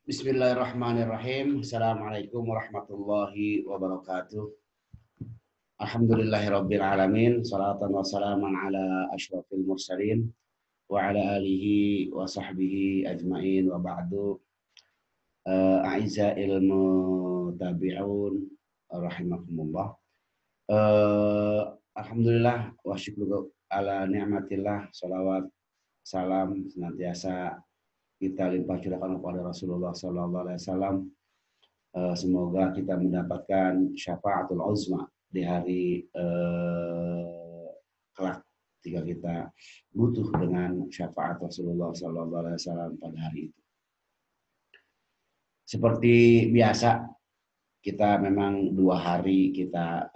Bismillahirrahmanirrahim. Assalamualaikum warahmatullahi wabarakatuh. Alhamdulillahirabbil alamin. Salatan wa salaman ala asyrafil mursalin wa ala alihi wa sahbihi ajmain wa ba'du. A'izzail mutabi'un rahimakumullah. Alhamdulillah wa syukru ala ni'matillah. Salawat salam senantiasa kita limpah curahkan kepada Rasulullah sallallahu alaihi wasallam. Semoga kita mendapatkan syafaatul uzma di hari kelak ketika kita butuh dengan syafaat Rasulullah sallallahu alaihi wasallam pada hari itu. Seperti biasa, kita memang 2 hari kita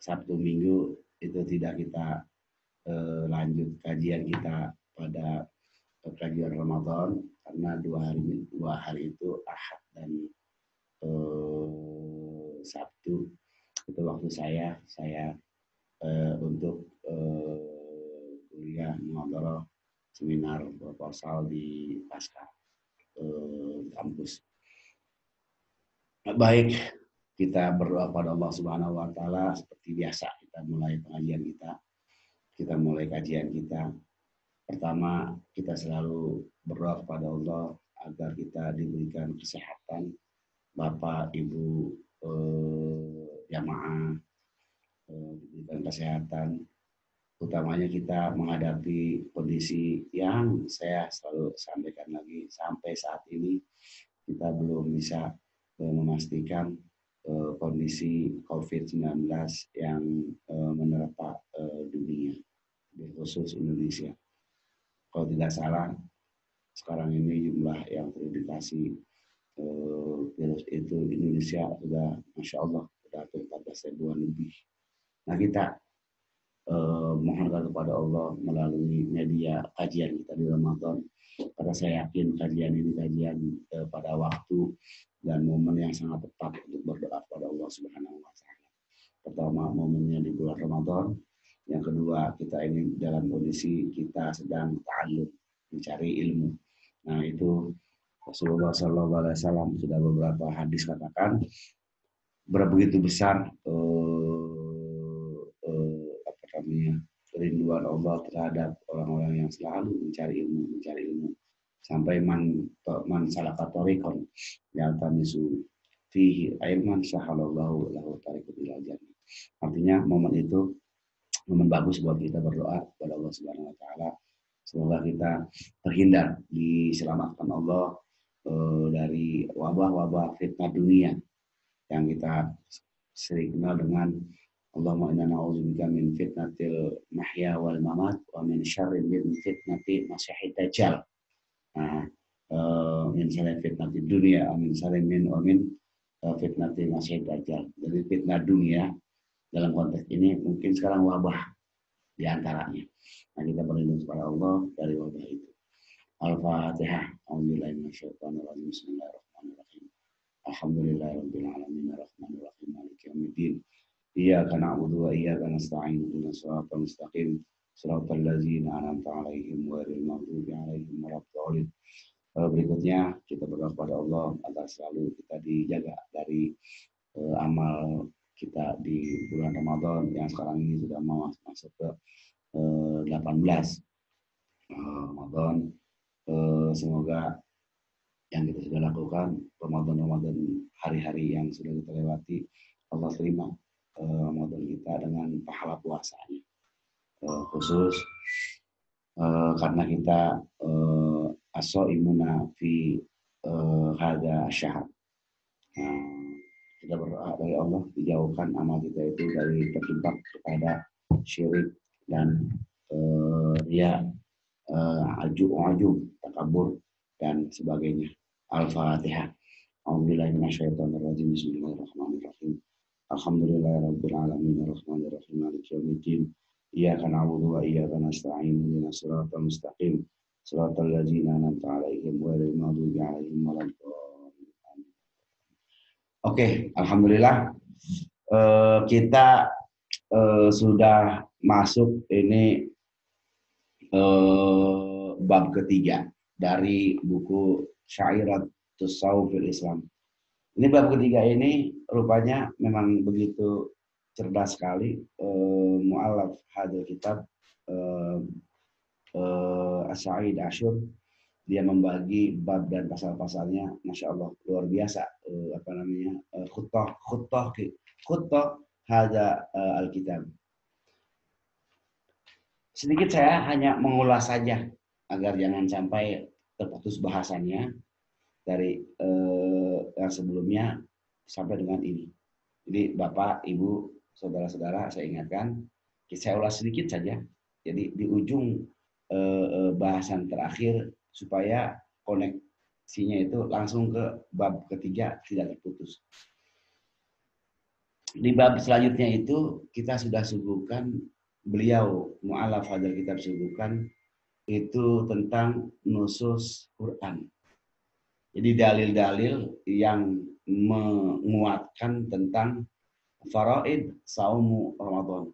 Sabtu Minggu itu tidak kita lanjut kajian kita pada kajian Ramadan karena 2 hari itu Ahad dan Sabtu itu waktu saya untuk kuliah muhadharah seminar proposal di Pasca kampus. Baik, kita berdoa pada Allah Subhanahu wa taala seperti biasa kita mulai pengajian kita mulai kajian kita. Pertama, kita selalu berdoa kepada Allah agar kita diberikan kesehatan, Bapak, Ibu, jamaah, diberikan kesehatan. Utamanya kita menghadapi kondisi yang saya selalu sampaikan lagi, sampai saat ini kita belum bisa memastikan kondisi COVID-19 yang menerpa dunia, khusus Indonesia. Kalau tidak salah, sekarang ini jumlah yang terindikasi virus itu di Indonesia sudah, Masya Allah, sudah 14 ribuan lebih. Nah, kita mohon kepada Allah melalui media kajian kita di Ramadan, karena saya yakin kajian ini kajian pada waktu dan momen yang sangat tepat untuk berdoa kepada Allah Subhanahu wa taala. Pertama, momennya di bulan Ramadan. Yang kedua, kita ini dalam kondisi kita sedang ta'allum, mencari ilmu. Nah, itu Rasulullah SAW sudah beberapa hadis katakan begitu besar kerinduan Allah terhadap orang-orang yang selalu mencari ilmu. Sampai man salaka tariqan yaltamisu fihi ilman sahalallahu lahu tariqan ilal jannah. Artinya momen itu momen bagus buat kita berdoa kepada Allah Subhanahu wa taala. Semoga kita terhindar, diselamatkan Allah dari wabah-wabah fitnah dunia yang kita sering kenal dengan Allahumma inna na'udzubika min fitnatil mahya wal mamat wa min syarri fitnati masyihid dajjal. Nah, min syarri fitnatid dunya wa min syarri fitnati masyihid dajjal. Jadi fitnah dunia dalam konteks ini mungkin sekarang wabah di antaranya. Nah, kita berlindung kepada Allah dari wabah itu. Al-Fatihah. A'udzubillahi minasyaitonir rajim. Bismillahirrahmanirrahim. Alhamdulillahirabbil alamin arrahmanir rahim maliki yaumiddin. Iyyaka na'budu wa iyyaka nasta'in. Ihdinas siratal mustaqim. Shiratal ladzina an'amta 'alaihim ghairil maghdubi 'alaihim waladdallin. Berikutnya kita berdoa kepada Allah agar selalu kita dijaga dari amal kita di bulan Ramadan yang sekarang ini sudah mau masuk ke 18 Ramadan. Semoga yang kita sudah lakukan Ramadan hari-hari yang sudah kita lewati, Allah terima Ramadan kita dengan pahala puasanya. Khusus karena kita as-shaimuna fi hadza syahr. Kita berdoa dari Allah dijauhkan amal kita itu dari terjebak kepada syirik dan riya, ujub, takabur dan sebagainya. Al-Fatihah. A'udzubillahi minasyaitonir rajim. Bismillahirrahmanirrahim. Alhamdulillahirabbil alamin arrahmanir rahim maliki yaumiddin. Iyyaka na'budu wa iyyaka nasta'in. Ihdinas siratal mustaqim. Shiratal ladzina an'amta 'alaihim ghairil maghdubi 'alaihim waladdallin. Oke, alhamdulillah kita sudah masuk ini bab ketiga dari buku Syairatus Shaum fil Islam. Ini bab ketiga ini rupanya memang begitu cerdas sekali mu'allaf hadal kitab As-Sa'id Asyur. Dia membagi bab dan pasal-pasalnya, masya Allah luar biasa. Khutbah hada al-kitab. Sedikit saya hanya mengulas saja agar jangan sampai terputus bahasannya dari yang sebelumnya sampai dengan ini. Jadi Bapak, Ibu, saudara-saudara, saya ingatkan, saya ulas sedikit saja. Jadi di ujung bahasan terakhir supaya koneksinya itu langsung ke bab ketiga tidak terputus. Di bab selanjutnya itu kita sudah suguhkan, beliau mu'allaf hadal kitab suguhkan itu tentang nusus Quran. Jadi dalil-dalil yang menguatkan tentang faraid saumu Ramadan,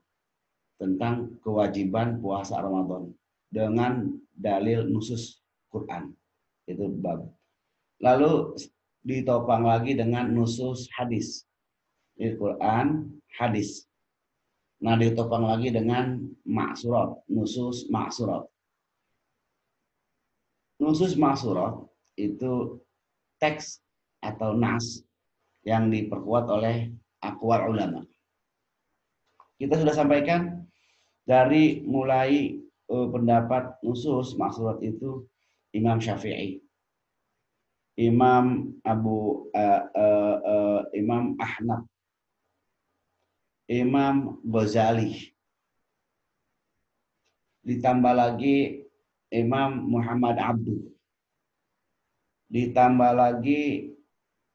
tentang kewajiban puasa Ramadan dengan dalil nusus Quran. Itu bab. Lalu ditopang lagi dengan nusus hadis. Ini Quran, hadis. Nah, ditopang lagi dengan maksurat, nusus maksurat. Nusus maksurat itu teks atau nas yang diperkuat oleh aqwal ulama. Kita sudah sampaikan dari mulai pendapat nusus maksurat itu Imam Syafi'i, Imam Imam Ahnaf, Imam Ghazali, ditambah lagi Imam Muhammad Abduh, ditambah lagi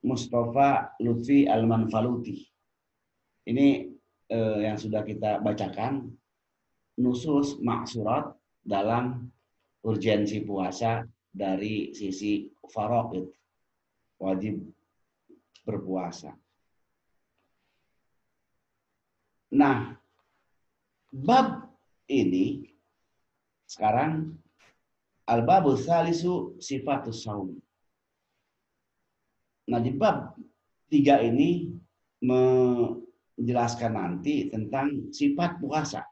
Mustafa Lutfi Al-Manfaluti. Ini yang sudah kita bacakan, nusus maksurat dalam urgensi puasa dari sisi faraid, wajib berpuasa. Nah, bab ini sekarang al-babu tsalisu sifatus shaum. Nah, di bab 3 ini menjelaskan nanti tentang sifat puasa.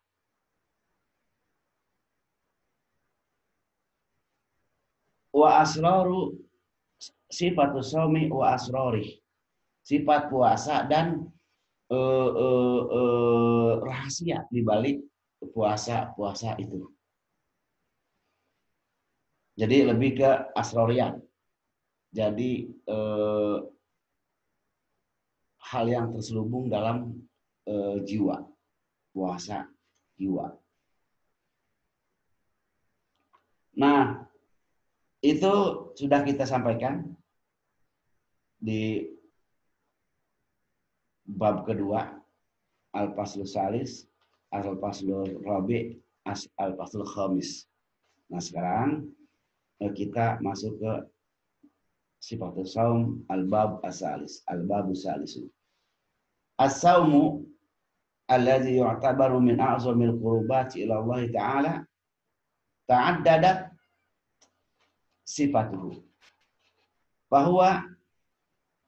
Wa asraru sifatus shaumi wa asrori. Sifat puasa dan rahasia di balik puasa itu. Jadi lebih ke asrorian. Jadi hal yang terselubung dalam jiwa, puasa jiwa. Nah, itu sudah kita sampaikan di bab kedua, al-faslu salis, al-faslu rabi, al-faslu khamis. Nah, sekarang kita masuk ke sifatus saum al-bab as-salis, al-babu salisu. As-saumu alladhi yu'tabaru min a'zamil qurubati ila Allah Ta'ala ta'addadat sifatuhu. Bahwa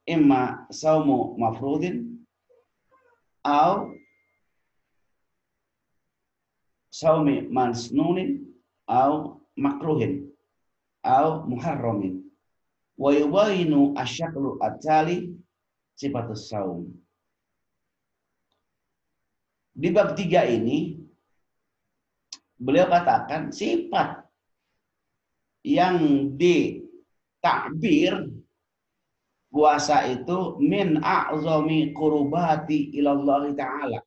imma saumu mafrudin au saumi mansnunin au makruhin au muharramin. Wa yubayinu asyaklu at-tali sifatus saum. Di bab 3 ini beliau katakan sifat yang ditakbir puasa itu min a'zami qurubati ilallah ta'ala.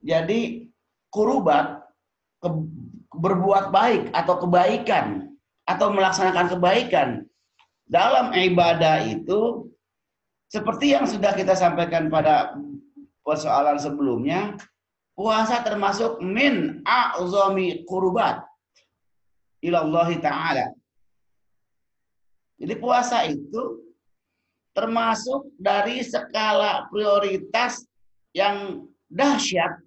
Jadi qurubat, berbuat baik atau kebaikan atau melaksanakan kebaikan dalam ibadah itu seperti yang sudah kita sampaikan pada persoalan sebelumnya, puasa termasuk min a'zami qurubat ilallah ta'ala. Jadi puasa itu termasuk dari skala prioritas yang dahsyat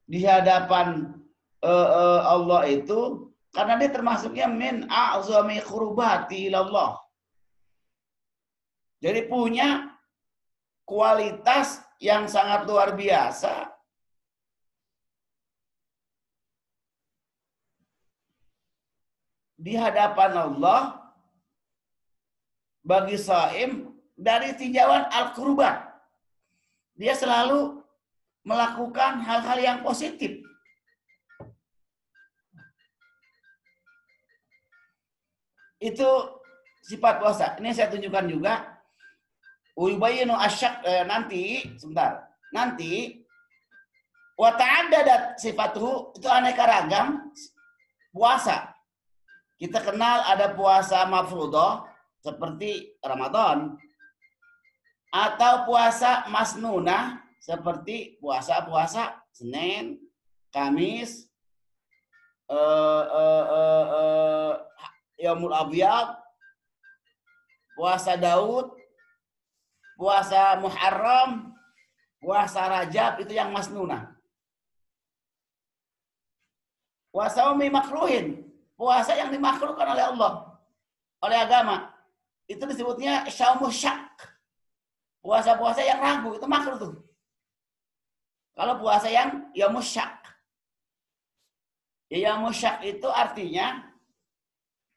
di hadapan Allah itu Karena dia termasuknya min a'zami qurbati ilallah. Jadi punya kualitas yang sangat luar biasa. Di hadapan Allah bagi shaim dari tinjauan al-qurbat. Dia selalu melakukan hal-hal yang positif. Itu sifat puasa. Ini saya tunjukkan juga. Uyubayinu asyak nanti sebentar. Nanti wa ta'addadat sifatuhu itu aneka ragam puasa. Kita kenal ada puasa mafruḍah seperti Ramadan atau puasa masnunah seperti puasa-puasa Senin, Kamis, Yaumul Abyad, puasa Daud, puasa Muharram, puasa Rajab itu yang masnunah. Puasa umi makruhin, puasa yang dimakruhkan oleh Allah, oleh agama. Itu disebutnya syaumus syak. Puasa-puasa yang ragu itu makruh tuh. Kalau puasa yang yaumus syak. Ya, yaumus syak itu artinya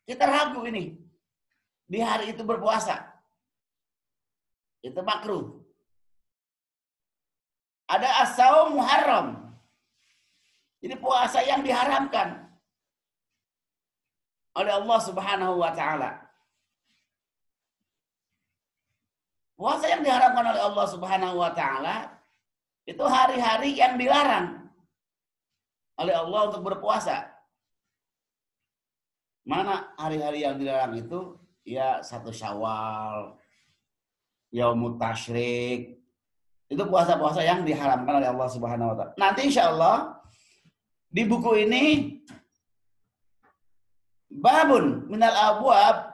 kita ragu ini di hari itu berpuasa. Itu makruh. Ada as-saum muharram. Jadi puasa yang diharamkan oleh Allah Subhanahu wa taala. Puasa yang diharamkan oleh Allah Subhanahu wa taala itu hari-hari yang dilarang oleh Allah untuk berpuasa. Mana hari-hari yang dilarang itu? Ya 1 Syawal, Yaumut Tasyrik. Itu puasa-puasa yang diharamkan oleh Allah Subhanahu wa taala. Nanti insyaallah di buku ini babun minal abwab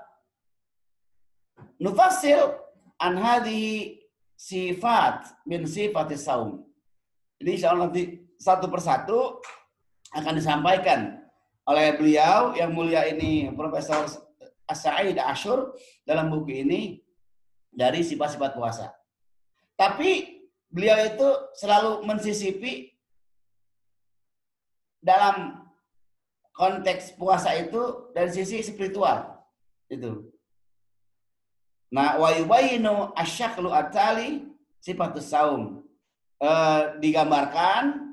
nufassil an hadhihi sifat min sifatis saum. Ini insyaallah nanti satu persatu akan disampaikan oleh beliau yang mulia ini Profesor As-Sa'id Asyur dalam buku ini dari sifat-sifat puasa. Tapi beliau itu selalu mensisipi dalam konteks puasa itu dari sisi spiritual itu. Nah, wa yubayinu asyaklu atali sifatus saum. Digambarkan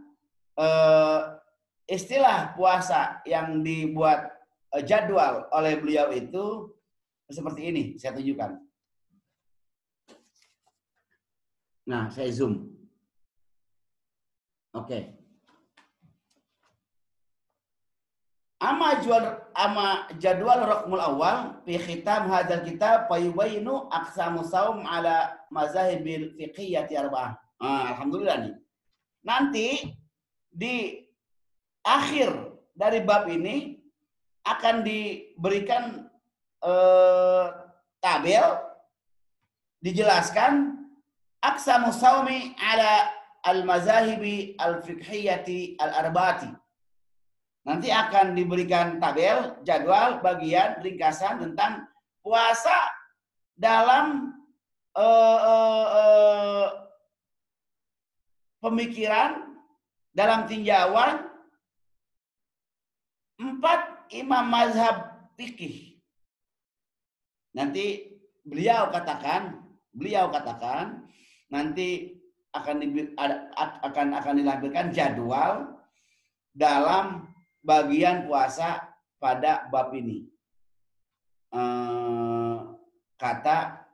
istilah puasa yang dibuat jadwal oleh beliau itu seperti ini, saya tunjukkan. Nah, saya zoom. Oke. Ama jadwal raqmul awal fi khitam hadzal kitab fayubayinu aqsamu saum ala mazahibil fiqhiyyati arba'ah. Alhamdulillah nih. Nanti di akhir dari bab ini akan diberikan tabel dijelaskan aqsamu saumi ala al-mazahibi al-fiqhiyyati al-arba'ati. Nanti akan diberikan tabel, jadwal, bagian, ringkasan tentang puasa dalam pemikiran, dalam tinjauan 4 imam mazhab fikih. Nanti beliau katakan nanti akan dilampirkan jadwal dalam bagian puasa pada bab ini. Kata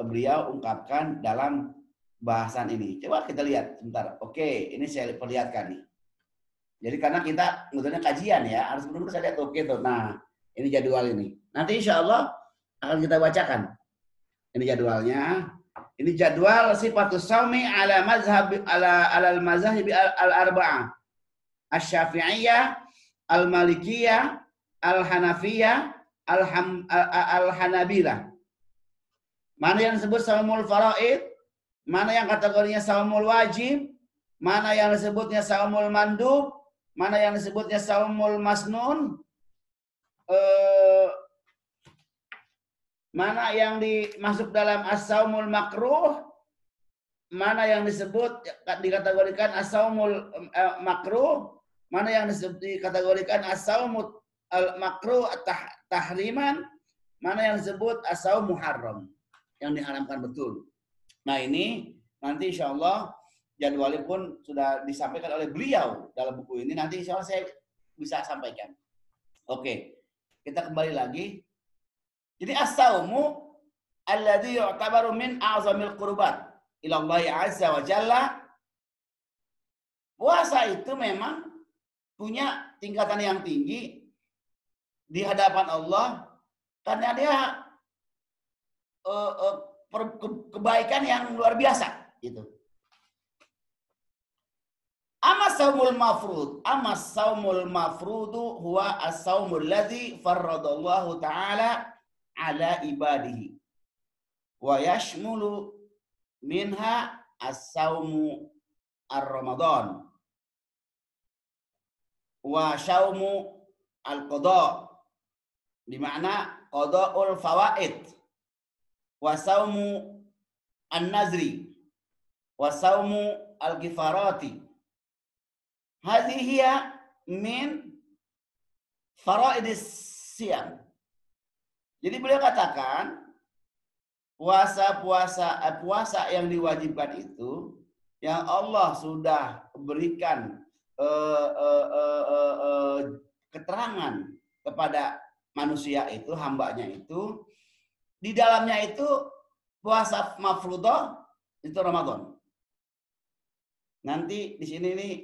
beliau ungkapkan dalam bahasan ini. Coba kita lihat sebentar. Oke, ini saya perlihatkan nih. Jadi karena kita sebetulnya kajian ya, harus benar-benar saya lihat oke tuh. Nah, ini jadwal ini. Nanti insya Allah akan kita bacakan. Ini jadwalnya. Ini jadwal sifatus saumi ala mazhab al mazhab al-arba'ah. Asy-Syafi'iyah, Al-Malikiyah, Al-Hanafiyah, Al-Hanabilah. Mana yang disebut saumul faraid, mana yang kategorinya saumul wajib, mana yang disebutnya saumul mandub, mana yang disebutnya saumul masnun, mana yang dimasuk dalam as-saumul makruh, mana yang disebut dikategorikan as-saumul makruh, mana yang dikategorikan as-saumul makruh tahriman, mana yang disebut as-saum muharram, yang diharamkan betul. Nah ini nanti insya Allah jadwalnya pun sudah disampaikan oleh beliau dalam buku ini. Nanti insya Allah saya bisa sampaikan. Oke, kita kembali lagi. Jadi as-saumu alladzi yu'tabaru min a'zamil qurbat ila Allah azza wa jalla. Puasa itu memang punya tingkatan yang tinggi di hadapan Allah karena dia kebaikan yang luar biasa gitu. Amma saumul mafrudu huwa as-saumul ladzi farradallahu ta'ala ala ibadihi wa yashmulu minha as-saumu ar-ramadan wa syaumu al-qada, di mana qada'ul fawaid wa saumu an-nazri wa saumu al-ghifarati. Hadhihi min faraidis siyam. Jadi beliau katakan puasa yang diwajibkan itu yang Allah sudah berikan keterangan kepada manusia itu, hambanya itu, di dalamnya itu puasa mafruḍah itu Ramadan. Nanti di sini nih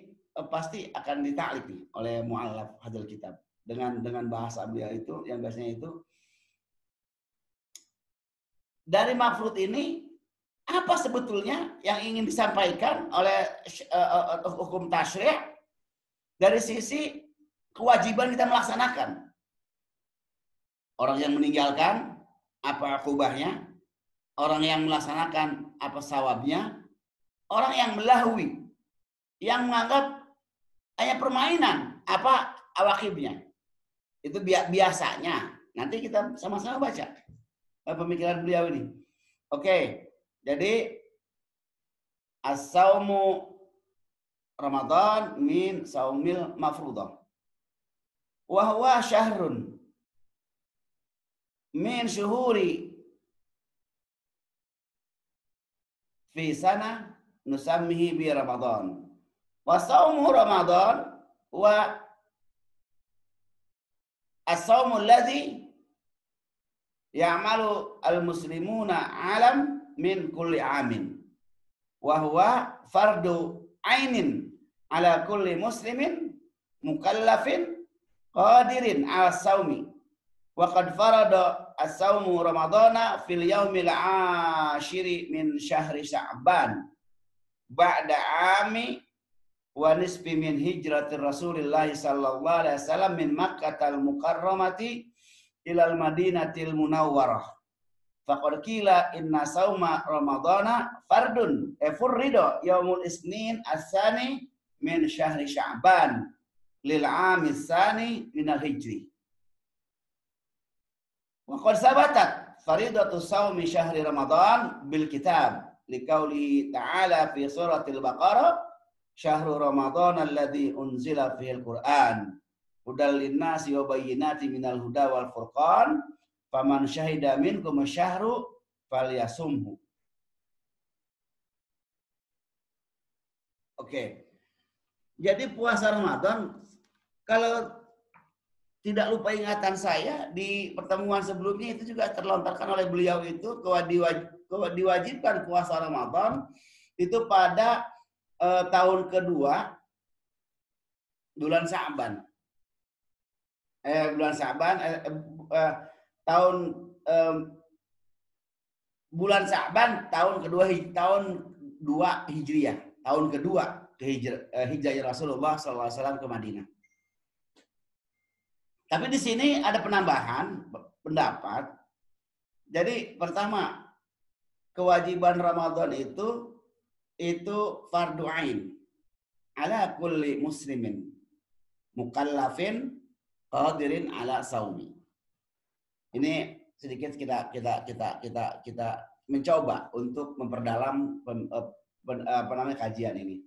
pasti akan ditaklik nih oleh mu'allaf hadzal kitab dengan bahasa beliau itu yang biasanya itu dari mafrud ini apa sebetulnya yang ingin disampaikan oleh hukum tasyri' dari sisi kewajiban kita melaksanakan. Orang yang meninggalkan apa kubahnya, orang yang melaksanakan apa sawabnya, orang yang melahwi, yang menganggap hanya permainan apa awakibnya. Itu biasanya. Nanti kita sama-sama baca pemikiran beliau ini. Oke, jadi as-saumu Ramadan min saumil mafruḍah. Wa huwa syahrun min syuhuri fi sana nusammihi bi Ramadan. Wa saumu Ramadan wa as-saumu alladhi ya'malu al-muslimuna alam min kulli amin. Wa huwa fardu ainin ala kulli muslimin mukallafin qadirin ala saumi. Wa qad farada as-saumu Ramadana fil yaumil ashiri min syahri Sya'ban ba'da ami wa nisfi min hijratir Rasulillah sallallahu alaihi wasallam min Makkahal Mukarramati ilal Madinatil Munawwarah. Faqad qila inna sauma Ramadana fardun furrido yaumul isnin as-sani min syahri Sya'ban lil 'ami as-sani minal hijri. Wa qad sabatat faridatu saumi syahri Ramadan bil kitab liqaulihi ta'ala fi suratil Baqarah syahru Ramadan alladzi unzila fihil Qur'an hudal linnasi wa bayyinati minal huda wal furqan faman syahida minkum syahru falyasumhu. Oke. Jadi puasa Ramadan, kalau tidak lupa ingatan saya di pertemuan sebelumnya itu juga terlontarkan oleh beliau itu diwajibkan puasa Ramadan itu pada tahun kedua bulan Sya'ban. Bulan Sya'ban tahun kedua tahun 2 Hijriah, tahun kedua hijrah Rasulullah SAW ke Madinah. Tapi di sini ada penambahan pendapat. Jadi pertama, kewajiban Ramadan itu fardu ain ala kulli muslimin mukallafin qadirin ala saumi. Ini sedikit kita mencoba untuk memperdalam kajian ini.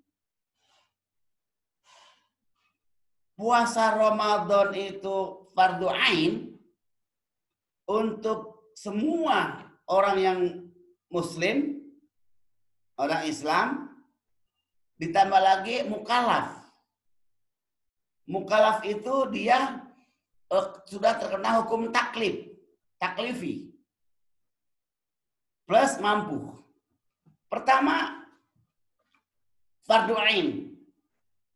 Puasa Ramadan itu fardu ain untuk semua orang yang muslim, orang Islam, ditambah lagi mukallaf. Mukallaf itu dia sudah terkena hukum taklifi, plus mampu. Pertama, fardu ain.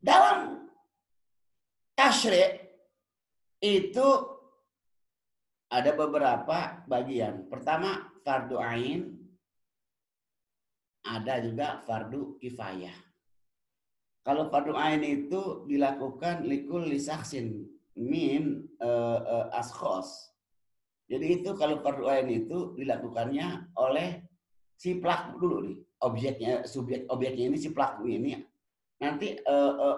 Dalam tasyri' itu ada beberapa bagian. Pertama, fardu ain. Ada juga fardu kifayah. Kalau fardu ain itu dilakukan likulli syaksin min askhos. Jadi itu kalau fardu ain itu dilakukannya oleh si pelaku dulu nih. Objeknya ini si pelaku ini. Nanti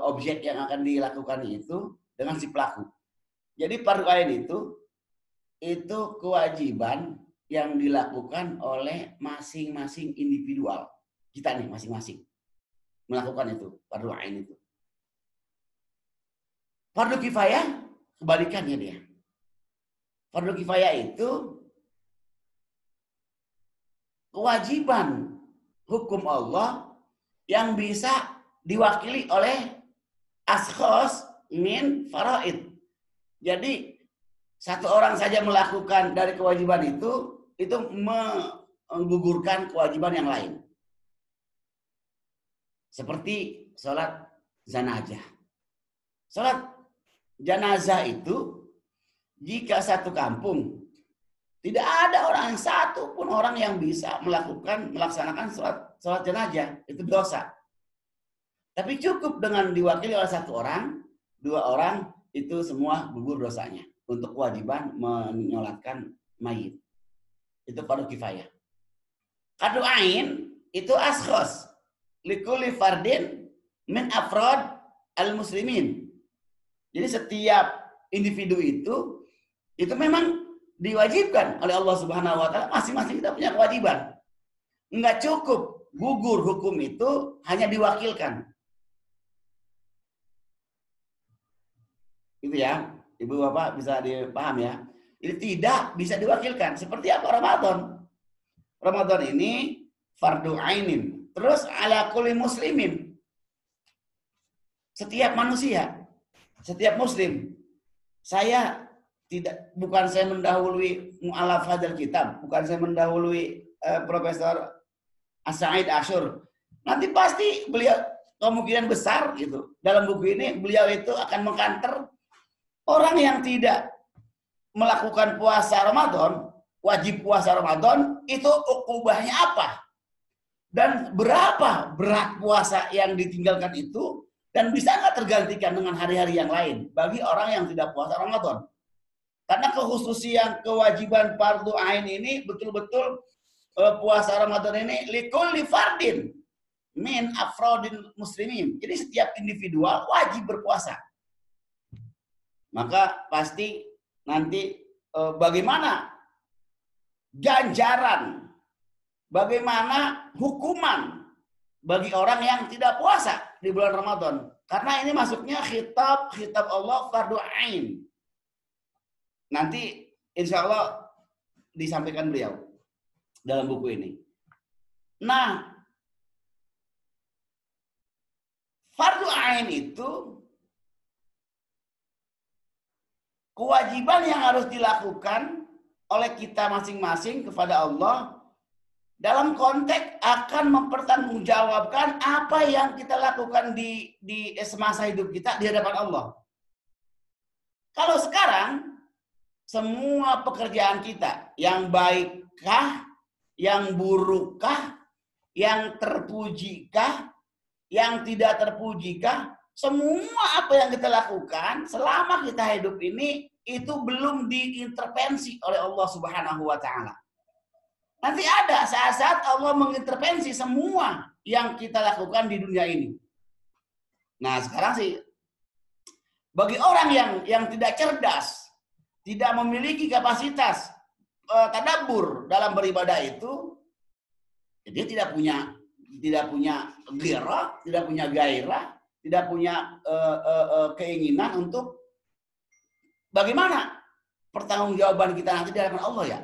objek yang akan dilakukan itu dengan si pelaku. Jadi fardu ain itu kewajiban yang dilakukan oleh masing-masing individual. Kita nih masing-masing melakukan itu, fardu ain itu. Fardu kifayah kebalikannya dia. Fardu kifayah itu kewajiban hukum Allah yang bisa diwakili oleh askhos min faraid. Jadi satu orang saja melakukan dari kewajiban itu menggugurkan kewajiban yang lain. Seperti sholat jenazah. Sholat jenazah itu jika satu kampung tidak ada orang satu pun orang yang bisa melaksanakan sholat jenazah, itu dosa. Tapi cukup dengan diwakili oleh satu orang, dua orang, itu semua gugur dosanya untuk kewajiban menyolatkan mayit. Itu fardu kifayah. Fardu ain itu askhos likulli fardin min afrod al-muslimin. Jadi setiap individu itu memang diwajibkan oleh Allah Subhanahu wa taala, masing-masing kita punya kewajiban. Enggak cukup gugur hukum itu hanya diwakilkan. Itu ya, Ibu Bapak bisa dipaham ya. Ini tidak bisa diwakilkan. Seperti apa Ramadan? Ramadan ini fardu ainin. Terus ala kulli muslimin. Setiap manusia, setiap muslim. Bukan saya mendahului mu'alaf hadzal kitab, bukan saya mendahului Profesor As-Sa'id Asyur. Nanti pasti beliau kemungkinan besar gitu. Dalam buku ini beliau itu akan mengkanter orang yang tidak melakukan puasa Ramadan, wajib puasa Ramadan, itu ukubahnya apa? Dan berapa berat puasa yang ditinggalkan itu, dan bisa nggak tergantikan dengan hari-hari yang lain bagi orang yang tidak puasa Ramadan. Karena kekhususian kewajiban fardu ain ini betul-betul puasa Ramadan ini likulli fardin min afrodin muslimin. Jadi setiap individual wajib berpuasa. Maka pasti nanti bagaimana ganjaran, bagaimana hukuman bagi orang yang tidak puasa di bulan Ramadan. Karena ini masuknya khitab Allah fardu ain. Nanti insya Allah disampaikan beliau dalam buku ini. Nah, fardu ain itu kewajiban yang harus dilakukan oleh kita masing-masing kepada Allah dalam konteks akan mempertanggungjawabkan apa yang kita lakukan di semasa hidup kita di hadapan Allah. Kalau sekarang semua pekerjaan kita yang baikkah, yang burukkah, yang terpujikah, yang tidak terpujikah, semua apa yang kita lakukan selama kita hidup ini itu belum diintervensi oleh Allah Subhanahu wa taala. Nanti ada saat-saat Allah mengintervensi semua yang kita lakukan di dunia ini. Nah, sekarang sih Bagi orang yang tidak cerdas, tidak memiliki kapasitas tadabbur dalam beribadah itu, dia tidak punya gairah, tidak punya gairah, tidak punya keinginan untuk bagaimana pertanggungjawaban kita nanti di hadapan Allah ya.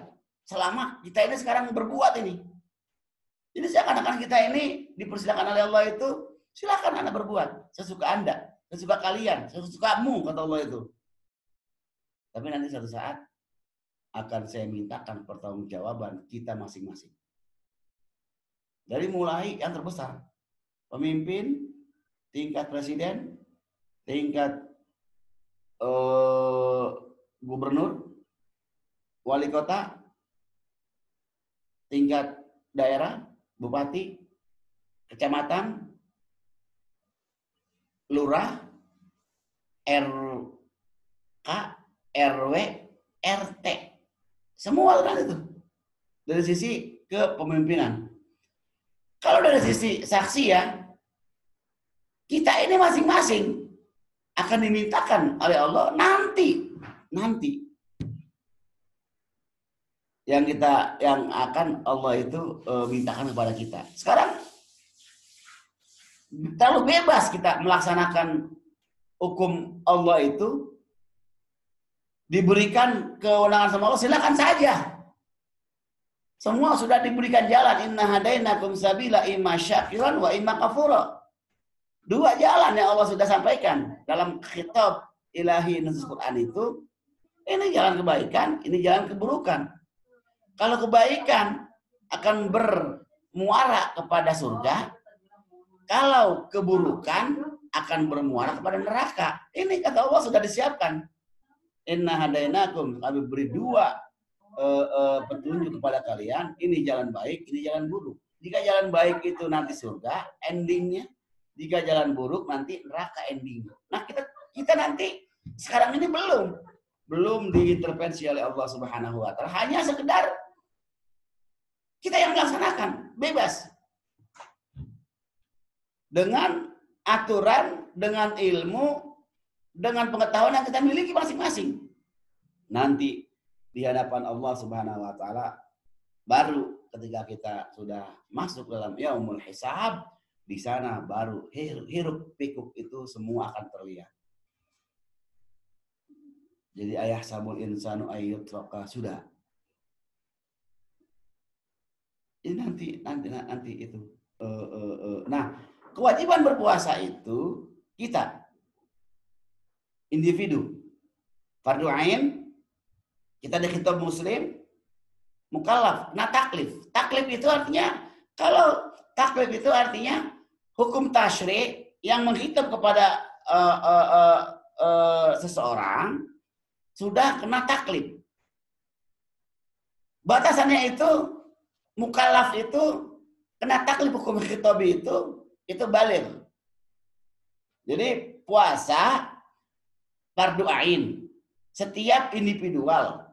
Selama kita ini sekarang berbuat ini. Jadi seakan-akan kita ini dipersilakan oleh Allah itu, silakan Anda berbuat sesuka Anda, sesuka kalian, sesukamu kata Allah itu. Tapi nanti suatu saat akan saya mintakan pertanggungjawaban kita masing-masing. Dari mulai yang terbesar, pemimpin, tingkat presiden, tingkat gubernur, wali kota, tingkat daerah, bupati, kecamatan, lurah, RK, RW, RT. Semua kan itu. Dari sisi kepemimpinan. Kalau dari sisi saksi ya, kita ini masing-masing akan dimintakan oleh Allah nanti yang akan Allah itu mintakan kepada kita. Sekarang terlalu bebas kita melaksanakan hukum Allah itu, diberikan kewenangan sama Allah, silakan saja. Semua sudah diberikan jalan. Inna hadainakum sabila imma syakiran wa imma kafura. Dua jalan yang Allah sudah sampaikan dalam khitab ilahi nusus Quran itu. Ini jalan kebaikan, ini jalan keburukan. Kalau kebaikan akan bermuara kepada surga, kalau keburukan akan bermuara kepada neraka. Ini kata Allah sudah disiapkan. Inna hadainakum, kami beri dua petunjuk kepada kalian. Ini jalan baik, ini jalan buruk. Jika jalan baik itu nanti surga endingnya, jika jalan buruk nanti neraka endingnya. Nah kita nanti sekarang ini belum diintervensi oleh Allah Subhanahu Wa Taala. Hanya sekedar kita yang melaksanakan bebas dengan aturan, dengan ilmu, dengan pengetahuan yang kita miliki masing-masing. Nanti di hadapan Allah Subhanahu Wa Taala baru ketika kita sudah masuk dalam yaumul hisab, di sana baru hiruk pikuk itu semua akan terlihat. Jadi ayah sabul insanu ayyutraka sudah. Ini nanti itu. Nah, kewajiban berpuasa itu kita individu fardu ain, kita di kitab muslim, mukallaf. Nah, taklif itu artinya, kalau taklif itu artinya hukum tasyri' yang menghitam kepada seseorang sudah kena taklif. Batasannya itu mukallaf itu kena taklif hukum khitabi itu baligh. Jadi puasa fardu ain setiap individual.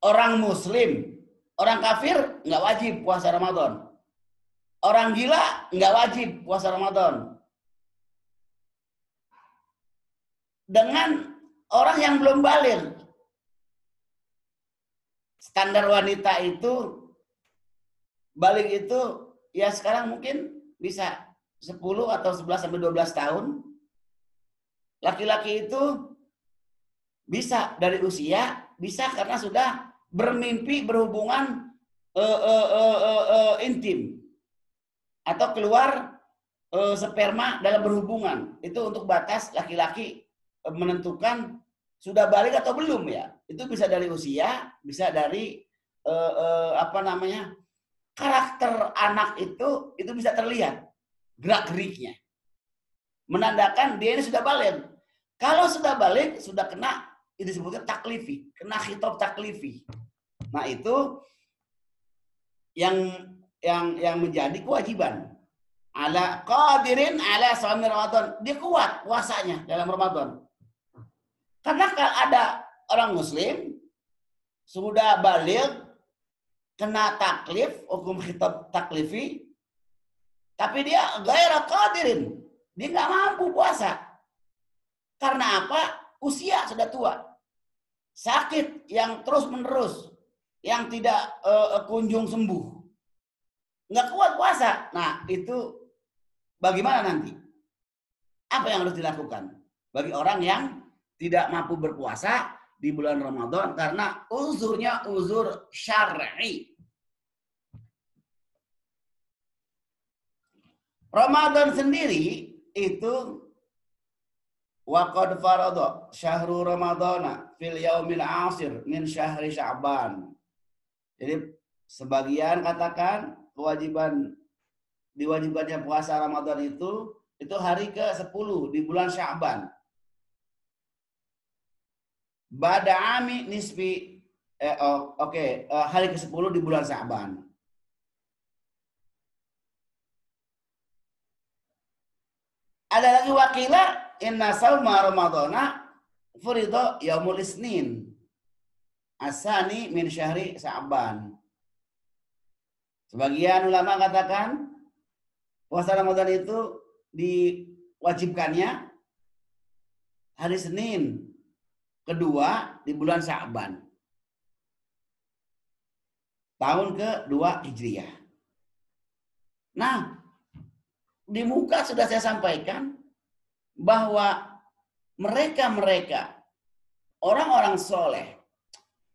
Orang muslim, orang kafir nggak wajib puasa Ramadan. Orang gila nggak wajib puasa Ramadan. Dengan orang yang belum baligh. Standar wanita itu balik itu ya sekarang mungkin bisa 10 atau 11 sampai 12 tahun. Laki-laki itu bisa dari usia, bisa karena sudah bermimpi berhubungan intim atau keluar sperma dalam berhubungan. Itu untuk batas laki-laki menentukan sudah balik atau belum ya. Itu bisa dari usia, bisa dari karakter anak itu bisa terlihat gerak-geriknya, menandakan dia ini sudah balik. Kalau sudah balik, sudah kena, itu disebutnya taklifi, kena khitab taklifi. Nah itu yang menjadi kewajiban. Ala qadirin ala shaumi Ramadan, dia kuat puasanya dalam Ramadan. Karena kalau ada orang muslim sudah balik kena taklif, hukum khitab taklifi, tapi dia gairah qadirin, dia nggak mampu puasa. Karena apa? Usia sudah tua. Sakit yang terus-menerus, yang tidak kunjung sembuh. Nggak kuat puasa. Nah, itu bagaimana nanti? Apa yang harus dilakukan? Bagi orang yang tidak mampu berpuasa di bulan Ramadan karena uzurnya uzur syar'i. Ramadan sendiri itu waqad farada syahru ramadana fil yaumil asir min syahri sya'ban. Jadi sebagian katakan diwajibkannya puasa Ramadan itu hari ke-10 di bulan Sya'ban. Bada ami nisbi hari ke-10 di bulan Sya'ban. Ada lagi wakila inna sauma ramadhana furido yaumul isnin asani min syahri Sya'ban. Sebagian ulama katakan puasa Ramadan itu diwajibkannya hari Senin kedua di bulan Sya'ban. Tahun kedua Hijriah. Nah, di muka sudah saya sampaikan bahwa mereka orang-orang soleh,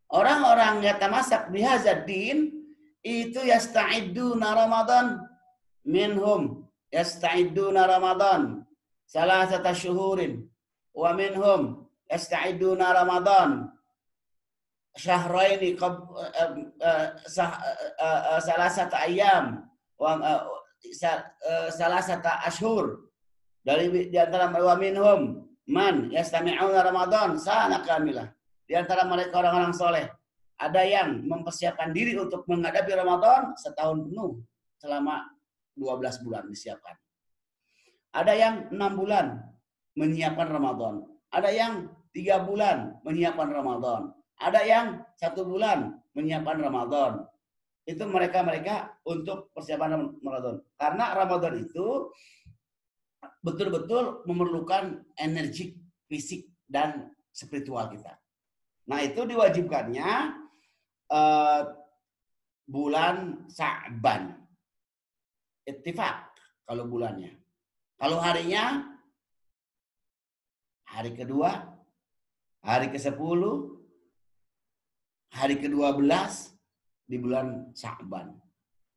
orang-orang yatamasak bihadzal-din itu yasta'iduna Ramadan minhum yasta'iduna Ramadan salasata syuhurin wa minhum yasta'iduna Ramadan syahraini salasata ayyam wa salasata ashhur. Dari di antara wa minhum man yastami'una Ramadan sana kamilah. Di antara mereka orang-orang soleh ada yang mempersiapkan diri untuk menghadapi Ramadan setahun penuh selama 12 bulan disiapkan. Ada yang 6 bulan menyiapkan Ramadan. Ada yang 3 bulan menyiapkan Ramadan. Ada yang 1 bulan menyiapkan Ramadan. Itu mereka untuk persiapan Ramadan. Karena Ramadan itu betul-betul memerlukan energi fisik dan spiritual kita. Nah, itu diwajibkannya bulan Sya'ban. Ittifaq kalau bulannya. Kalau harinya hari kedua, hari ke-10, hari ke-12 di bulan Sya'ban.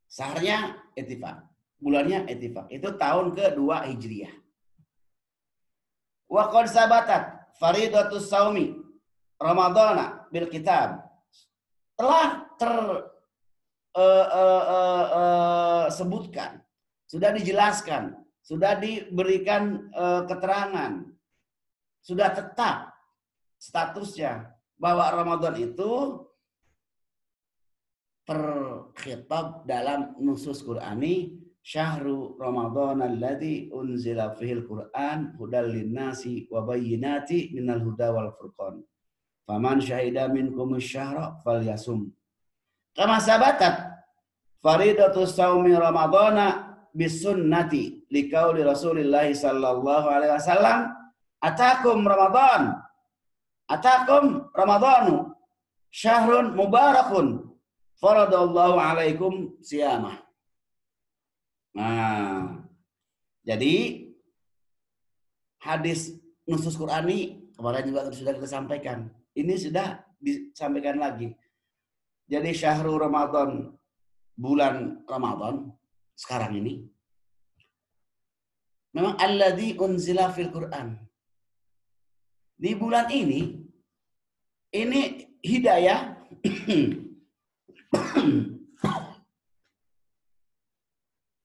Saharnya ittifaq, bulannya ittifaq. Itu tahun kedua Hijriah. Wa qad sabatat faridatus saumi Ramadana bil kitab. Telah sebutkan, sudah dijelaskan, sudah diberikan keterangan, sudah tetap statusnya bahwa Ramadan itu terkhitab dalam nusus Qur'ani syahru Ramadan alladzi unzila fihil Qur'an hudal linnasi wa bayyinati minal huda wal furqan. Faman syahida minkum syahra falyasum. Kama sabatat faridatus saumi ramadhana bisunnati liqauli Rasulillah sallallahu alaihi wasallam atakum ramadhanu syahrun mubarakun faradallahu alaikum siyamah. Nah, jadi hadis nusus Qur'ani kemarin juga sudah kita sampaikan. Ini sudah disampaikan lagi. Jadi syahrul Ramadan, bulan Ramadan sekarang ini memang alladzi unzila fil Qur'an. Di bulan ini hidayah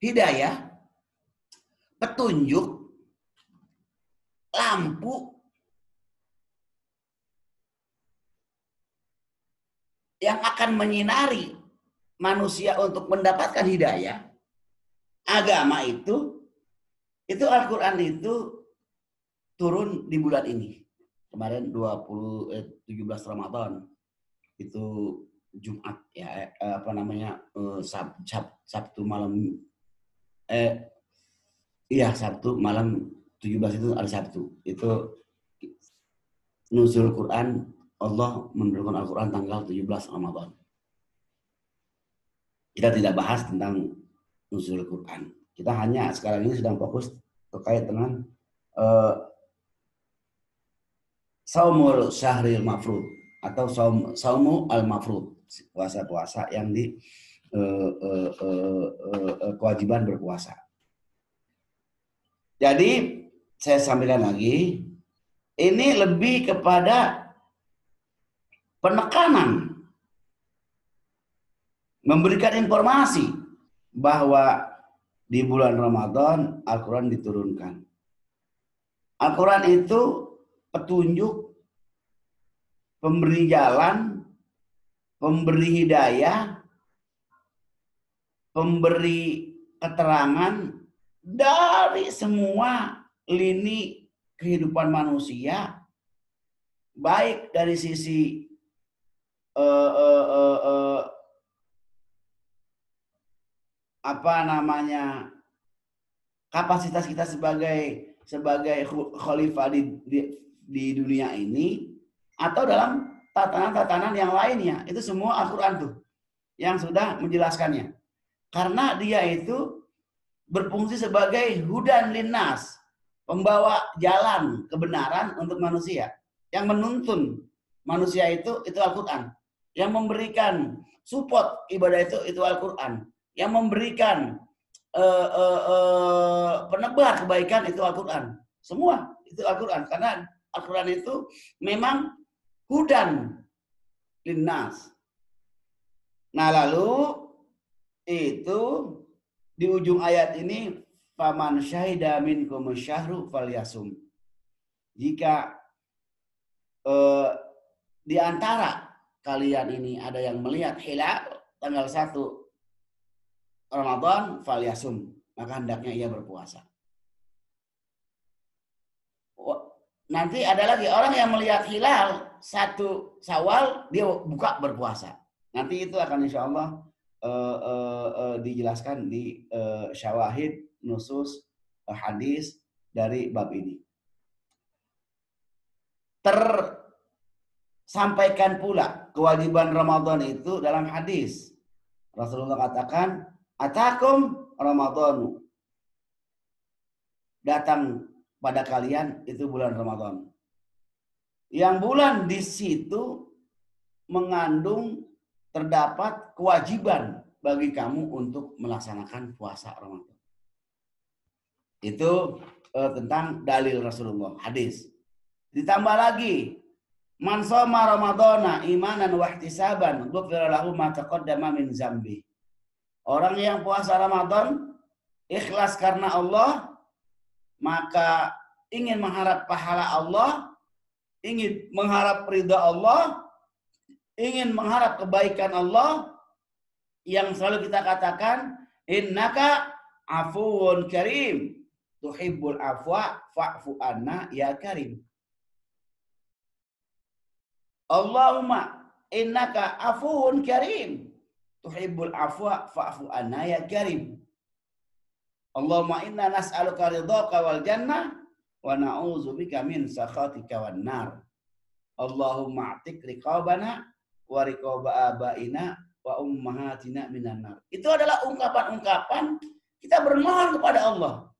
hidayah, petunjuk, lampu yang akan menyinari manusia untuk mendapatkan hidayah. Agama itu Al-Quran itu turun di bulan ini. Kemarin 17 Ramadan itu Jumat ya, Sabtu malam Sabtu malam 17 itu hari Sabtu. Itu nuzul Quran, Allah menurunkan Al-Quran tanggal 17 Ramadan. Kita tidak bahas tentang nuzul Quran. Kita hanya sekarang ini sedang fokus terkait dengan saumul syahril mafrud atau saumu al mafrud, puasa-puasa yang di kewajiban berpuasa. Jadi saya sampaikan lagi, ini lebih kepada penekanan, memberikan informasi bahwa di bulan Ramadan Al-Quran diturunkan. Al-Quran itu petunjuk, pemberi jalan, pemberi hidayah, pemberi keterangan dari semua lini kehidupan manusia, baik dari sisi kapasitas kita sebagai khalifah di dunia ini, atau dalam tatanan-tatanan yang lainnya. Itu semua Al-Quran tuh yang sudah menjelaskannya. Karena dia itu berfungsi sebagai hudan linnas, pembawa jalan kebenaran untuk manusia. Yang menuntun manusia itu Al-Quran. Yang memberikan support ibadah itu Al-Quran. Yang memberikan penebar kebaikan itu Al-Quran. Semua itu Al-Quran. Karena Al-Quran itu memang hudan linnas. Nah lalu itu di ujung ayat ini, faman syahida minkum syahru falyasum. Jika di antara kalian ini ada yang melihat hilal tanggal 1 Ramadan, falyasum, maka hendaknya ia berpuasa. Nanti ada lagi orang yang melihat hilal 1 Syawal, dia buka berpuasa. Nanti itu akan insya Allah dijelaskan di syawahid nusus hadis dari bab ini. Tersampaikan pula kewajiban Ramadan itu dalam hadis. Rasulullah katakan, atakum Ramadanu, datang pada kalian itu bulan Ramadan. Yang bulan di situ mengandung, terdapat kewajiban bagi kamu untuk melaksanakan puasa Ramadan. Itu tentang dalil Rasulullah, hadis. Ditambah lagi, man shoma ramadhana imanan wa ihtisaban ghufira lahu ma taqaddama min zambi. Orang yang puasa Ramadan ikhlas karena Allah, maka ingin mengharap pahala Allah, ingin mengharap ridha Allah, ingin mengharap kebaikan Allah, yang selalu kita katakan, innaka afuwun karim, tuhibbul afwa fa'fu anna ya karim. Allahumma innaka afuwun karim, tuhibbul afwa fa'fu anna ya karim. Allahumma inna nas'aluka ridhaka wal jannah wa na'udzubika min sakhatika wan nar. Allahumma atik riqabana wa riqaba abaina wa ummahatina minan nar. Itu adalah ungkapan-ungkapan kita bermohon kepada Allah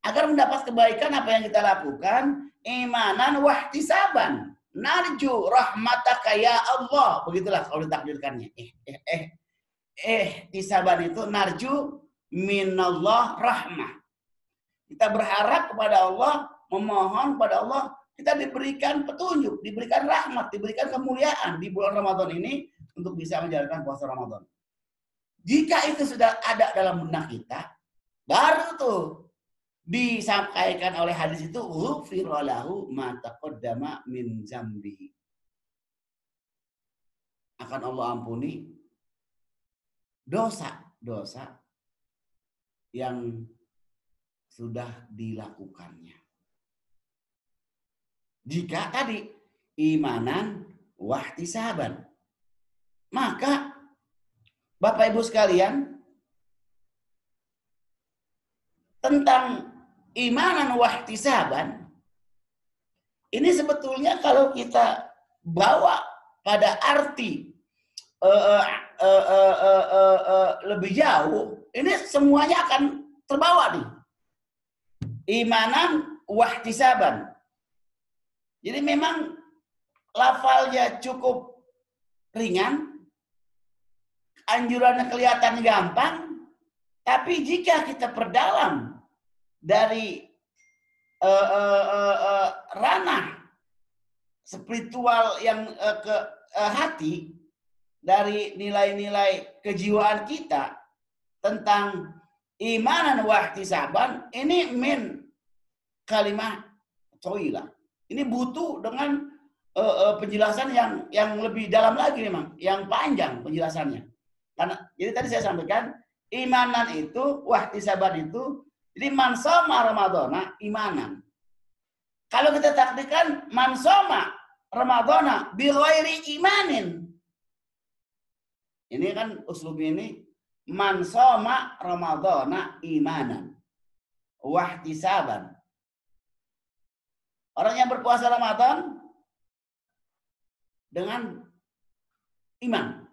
agar mendapat kebaikan apa yang kita lakukan, imanan wa ihtisaban. Narju rahmataka ya Allah. Begitulah kalau ditakdirkannya. Ihtisaban itu narju minallah rahmah. Kita berharap kepada Allah, memohon kepada Allah, kita diberikan petunjuk, diberikan rahmat, diberikan kemuliaan di bulan Ramadan ini untuk bisa menjalankan puasa Ramadan. Jika itu sudah ada dalam benak kita, baru tuh disampaikan oleh hadis itu, ghufira lahu ma taqaddama min zambihi. Akan Allah ampuni dosa-dosa yang sudah dilakukannya. Jika tadi imanan wahtisaban, maka Bapak Ibu sekalian, tentang imanan wahtisaban Ini sebetulnya kalau kita bawa pada arti lebih jauh, ini semuanya akan terbawa nih. Imanan wahtisaban. Jadi memang lafalnya cukup ringan, anjurannya kelihatan gampang, tapi jika kita perdalam dari ranah spiritual yang ke hati, dari nilai-nilai kejiwaan kita tentang imanan wahtisaban, ini min kalimah toilah. Ini butuh dengan penjelasan yang lebih dalam lagi memang, yang panjang penjelasannya. Karena jadi tadi saya sampaikan imanan itu, wahtisaban itu, jadi man shoma ramadhana imanan. Kalau kita takdirkan man shoma ramadhana bi ghairi imanin. Ini kan uslub ini man shoma ramadhana imanan wahtisaban. Orang yang berpuasa Ramadan dengan iman,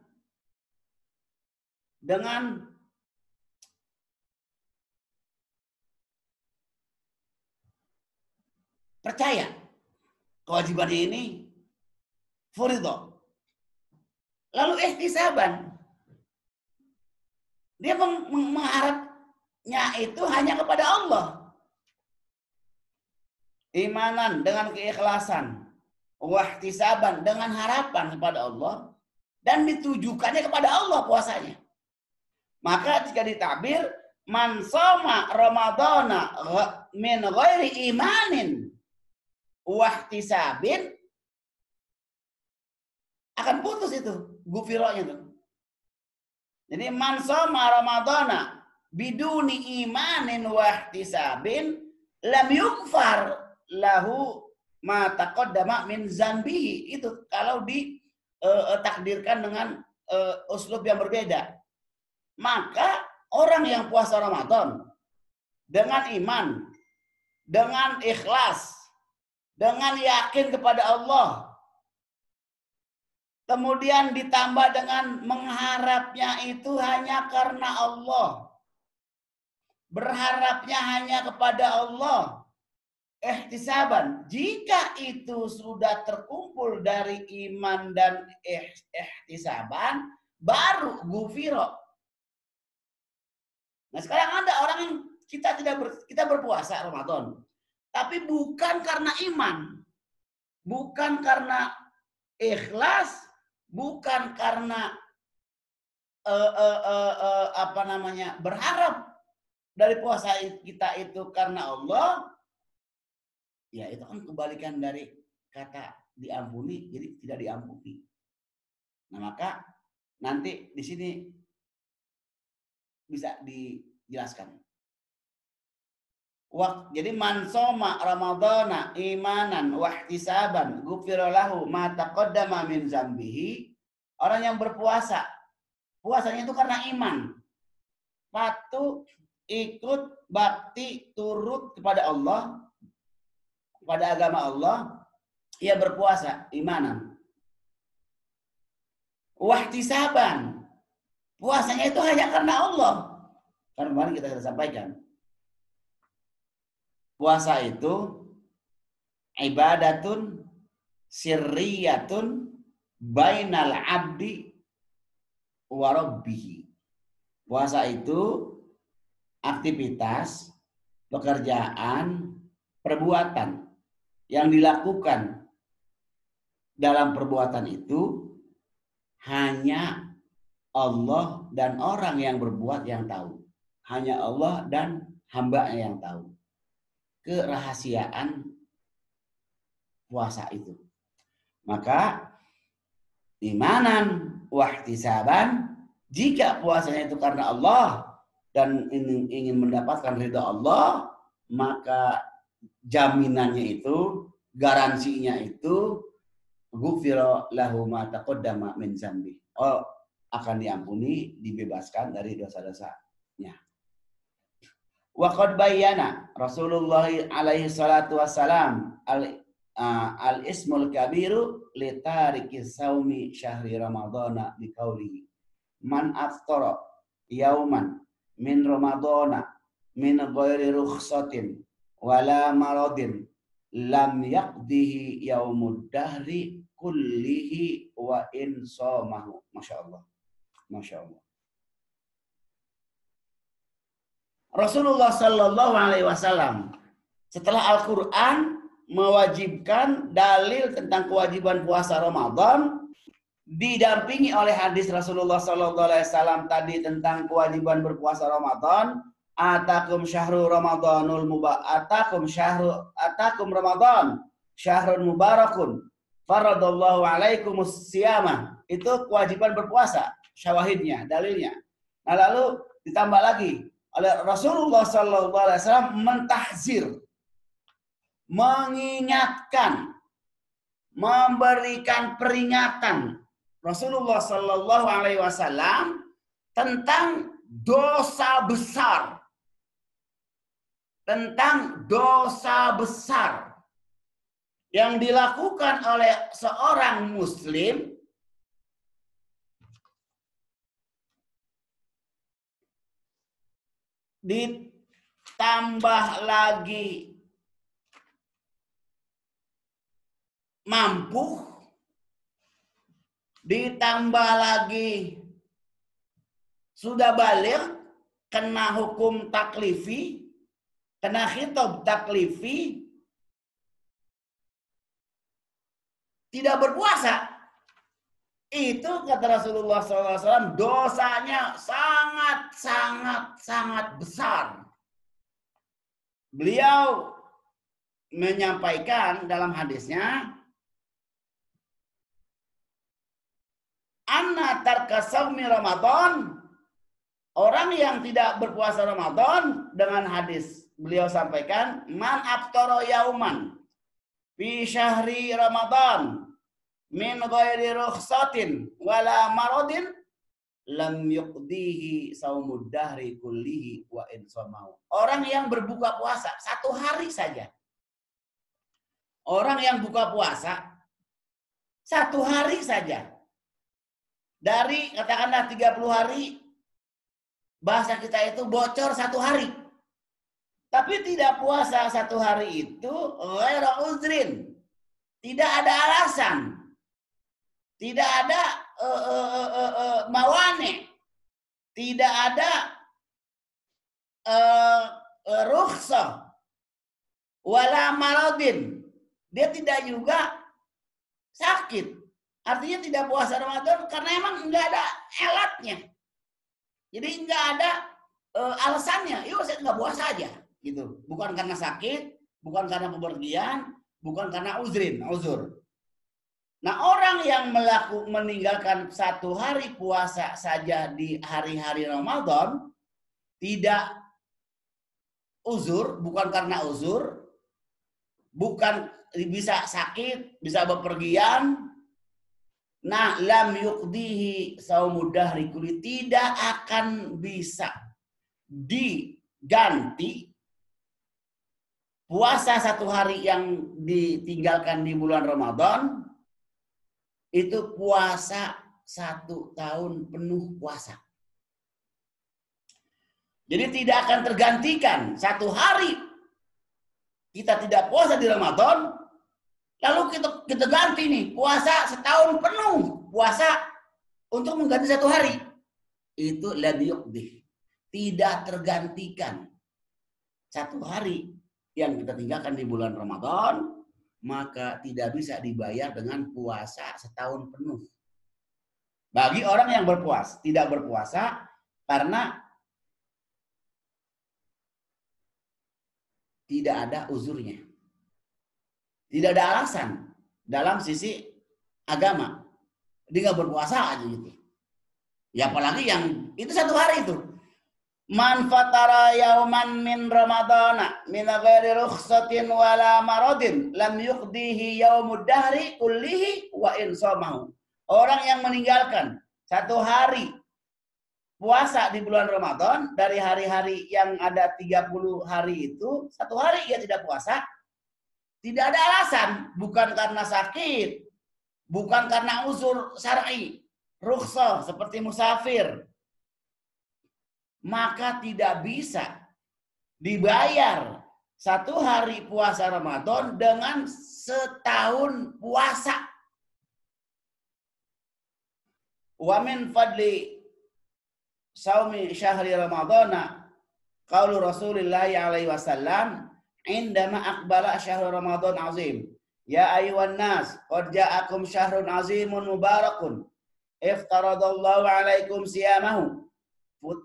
dengan percaya kewajiban ini fardhu. Lalu ihtisaban, dia mengharapnya itu hanya kepada Allah. Imanan dengan keikhlasan, wahtisaban dengan harapan kepada Allah, dan ditujukannya kepada Allah puasanya. Maka jika ditabir man shoma ramadhana min ghairi imanin wahtisabin, akan putus itu gufironya tuh. Jadi man shoma ramadhana biduni imanin wahtisabin lam yukfar lahu ma taqaddama min zanbihi. Itu kalau ditakdirkan dengan uslub yang berbeda. Maka orang yang puasa Ramadan dengan iman, dengan ikhlas, dengan yakin kepada Allah, kemudian ditambah dengan mengharapnya itu hanya karena Allah, berharapnya hanya kepada Allah, ihtisaban. Jika itu sudah terkumpul dari iman dan ihtisaban, baru gufiro. Nah sekarang ada orang yang kita berpuasa Ramadan, tapi bukan karena iman, bukan karena ikhlas, bukan karena berharap dari puasa kita itu karena Allah. Ya itu kan kebalikan dari kata diampuni, jadi tidak diampuni. Nah maka nanti di sini bisa dijelaskan. Jadi man shoma ramadhana imanan wahtisaban ghufira lahu ma taqaddama min zambihi. Orang yang berpuasa, puasanya itu karena iman, patuh, ikut, bakti, turut kepada Allah, kepada agama Allah, ia berpuasa imanan. Wahtisaban, puasanya itu hanya karena Allah. Karena kemarin kita sudah sampaikan, puasa itu ibadatun sirriyatun bainal abdi wa rabbih. Puasa itu aktivitas, pekerjaan, perbuatan yang dilakukan. Dalam perbuatan itu hanya Allah dan orang yang berbuat yang tahu. Hanya Allah dan hamba-Nya yang tahu kerahasiaan puasa itu. Maka imanan wahtisaban, jika puasanya itu karena Allah dan ingin mendapatkan ridha Allah, maka jaminannya itu, garansinya itu ghufira lahu ma taqaddama min dzambi. Oh, akan diampuni, dibebaskan dari dosa-dosanya. Wa qad bayyana Rasulullah alaihi salatu wassalam al-ismul kabiru li tariki saumi syahri ramadhana biqaulihi man aftara yauman min ramadhana min ghairi rukhsatin wala maradin lam yaqdihi yaumud dahri kullihi wa in shamahu. Masya Allah. Masya Allah. Rasulullah Sallallahu Alaihi Wasallam setelah Al-Quran mewajibkan dalil tentang kewajiban puasa Ramadan, didampingi oleh hadis Rasulullah Sallallahu Alaihi Wasallam tadi tentang kewajiban berpuasa Ramadan. Atakum syahru Ramadanul atakum Ramadan syahrun mubarakun faradallahu alaikumus siyamah. Itu kewajiban berpuasa, syawahidnya, dalilnya. Nah lalu ditambah lagi oleh Rasulullah Sallallahu Alaihi Wasallam mentahzir, mengingatkan, memberikan peringatan Rasulullah Sallallahu Alaihi Wasallam tentang dosa besar, tentang dosa besar yang dilakukan oleh seorang Muslim ditambah lagi mampu, ditambah lagi sudah balik, kena hukum taklifi, kena khitab taklifi, tidak berpuasa. Itu kata Rasulullah SAW, dosanya sangat besar. Beliau menyampaikan dalam hadisnya, anna tarka shaumi Ramadan, orang yang tidak berpuasa Ramadan, dengan hadis beliau sampaikan, man aftara yauman fi syahri Ramadan min ghairi rukhsatin wala maradin lam yuqdihi saumud dahri kullihi wa in shamahu. Orang yang berbuka puasa satu hari saja. Orang yang buka puasa satu hari saja. Dari katakanlah 30 hari, bahasa kita itu bocor satu hari. Tapi tidak puasa satu hari itu ghaira uzrin. Tidak ada alasan. Tidak ada mawane. Tidak ada rukhsah. Wala maradin. Dia tidak juga sakit. Artinya tidak puasa Ramadan karena emang enggak ada elatnya. Jadi enggak ada alasannya. Yuk saya enggak puasa aja. Gitu. Bukan karena sakit, bukan karena pepergian, bukan karena uzur. Nah, orang yang meninggalkan satu hari puasa saja di hari-hari Ramadan, tidak uzur, bukan karena uzur, bukan bisa sakit, bisa bepergian, nah, lam yuqdihi saumud dahri kulli, tidak akan bisa diganti puasa satu hari yang ditinggalkan di bulan Ramadan, itu puasa 1 tahun penuh puasa. Jadi tidak akan tergantikan satu hari kita tidak puasa di Ramadan, lalu kita ganti nih puasa setahun penuh puasa untuk mengganti satu hari. Itu lam yuqdih, tidak tergantikan satu hari yang kita tinggalkan di bulan Ramadan, maka tidak bisa dibayar dengan puasa setahun penuh. Bagi orang yang berpuasa, tidak berpuasa karena tidak ada uzurnya. Tidak ada alasan dalam sisi agama. Dia nggak berpuasa aja gitu. Ya apalagi yang itu satu hari itu. Man fatara yauman min ramadana min ghairi rukhsatin wala maradin lam yuqdihi yaumud dahri kullihi wa in shamahu. Orang yang meninggalkan satu hari puasa di bulan Ramadan dari hari-hari yang ada 30 hari itu, satu hari ia tidak puasa, Tidak ada alasan, bukan karena sakit, bukan karena uzur syar'i, rukhsah seperti musafir, maka tidak bisa dibayar 1 hari puasa Ramadan dengan setahun puasa. Wa min fadli saumi syahri Ramadana qaulu Rasulillah alaihi wasallam indama aqbala syahrul Ramadan azim ya ayyuhan nas qad ja'akum syahrun azimun mubarakun iftaradallahu alaikum siyamahu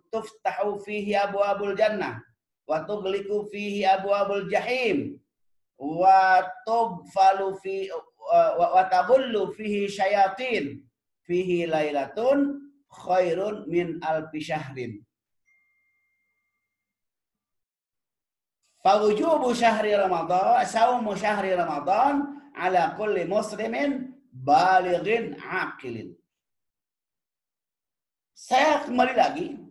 tuftahu fihi abwabul jannah wa tughliqu fihi abwabul jahim wa tubfalu fi wa tabullu fihi syayatin fihi lailatun khairun min alfi syahrin. Fawujubu syahri Ramadan, saumu syahri Ramadan ala kulli muslimin balighin aqilin. Saya kembali lagi,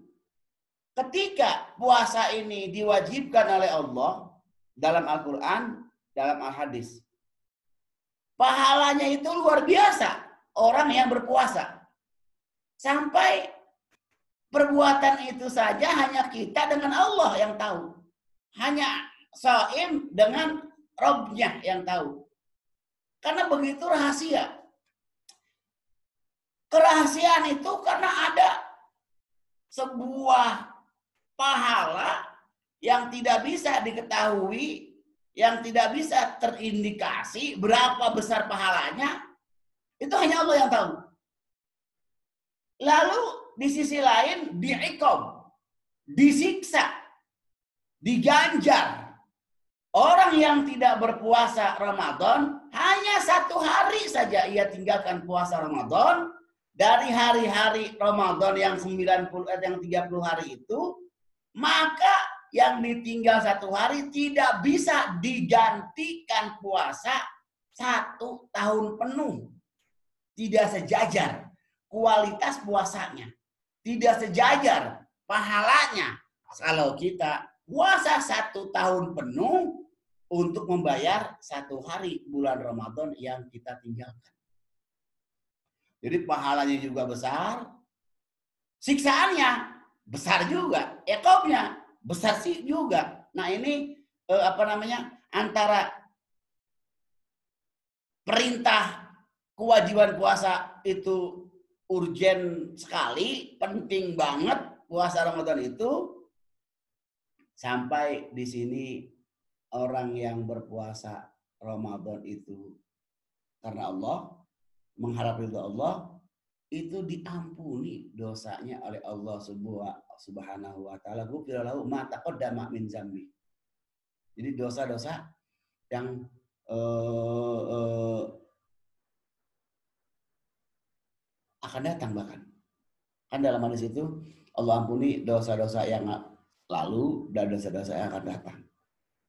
ketika puasa ini diwajibkan oleh Allah dalam Al-Quran, dalam Al-Hadis, pahalanya itu luar biasa orang yang berpuasa. Sampai perbuatan itu saja hanya kita dengan Allah yang tahu. Hanya shaim dengan Rabbnya yang tahu. Karena begitu rahasia. Kerahasiaan itu karena ada sebuah pahala yang tidak bisa diketahui, yang tidak bisa terindikasi berapa besar pahalanya, itu hanya Allah yang tahu. Lalu di sisi lain diiqab, disiksa, diganjar. Orang yang tidak berpuasa Ramadan hanya 1 hari saja ia tinggalkan puasa Ramadan dari hari-hari Ramadan yang 30 hari itu, maka yang ditinggal 1 hari tidak bisa digantikan puasa 1 tahun penuh. Tidak sejajar kualitas puasanya, tidak sejajar pahalanya kalau kita puasa 1 tahun penuh untuk membayar 1 hari bulan Ramadan yang kita tinggalkan. Jadi pahalanya juga besar, siksaannya besar juga, iqabnya besar sih juga. Nah ini antara perintah kewajiban puasa itu urgen sekali, penting banget puasa Ramadan itu, sampai di sini orang yang berpuasa Ramadan itu karena Allah, mengharap ridha Allah, itu diampuni dosanya oleh Allah Subhanahu wa taala. Ghufira lahu ma taqaddama min dzambi. Jadi dosa-dosa yang akan datang bahkan. Kan dalam hadis itu Allah ampuni dosa-dosa yang lalu dan dosa-dosa yang akan datang.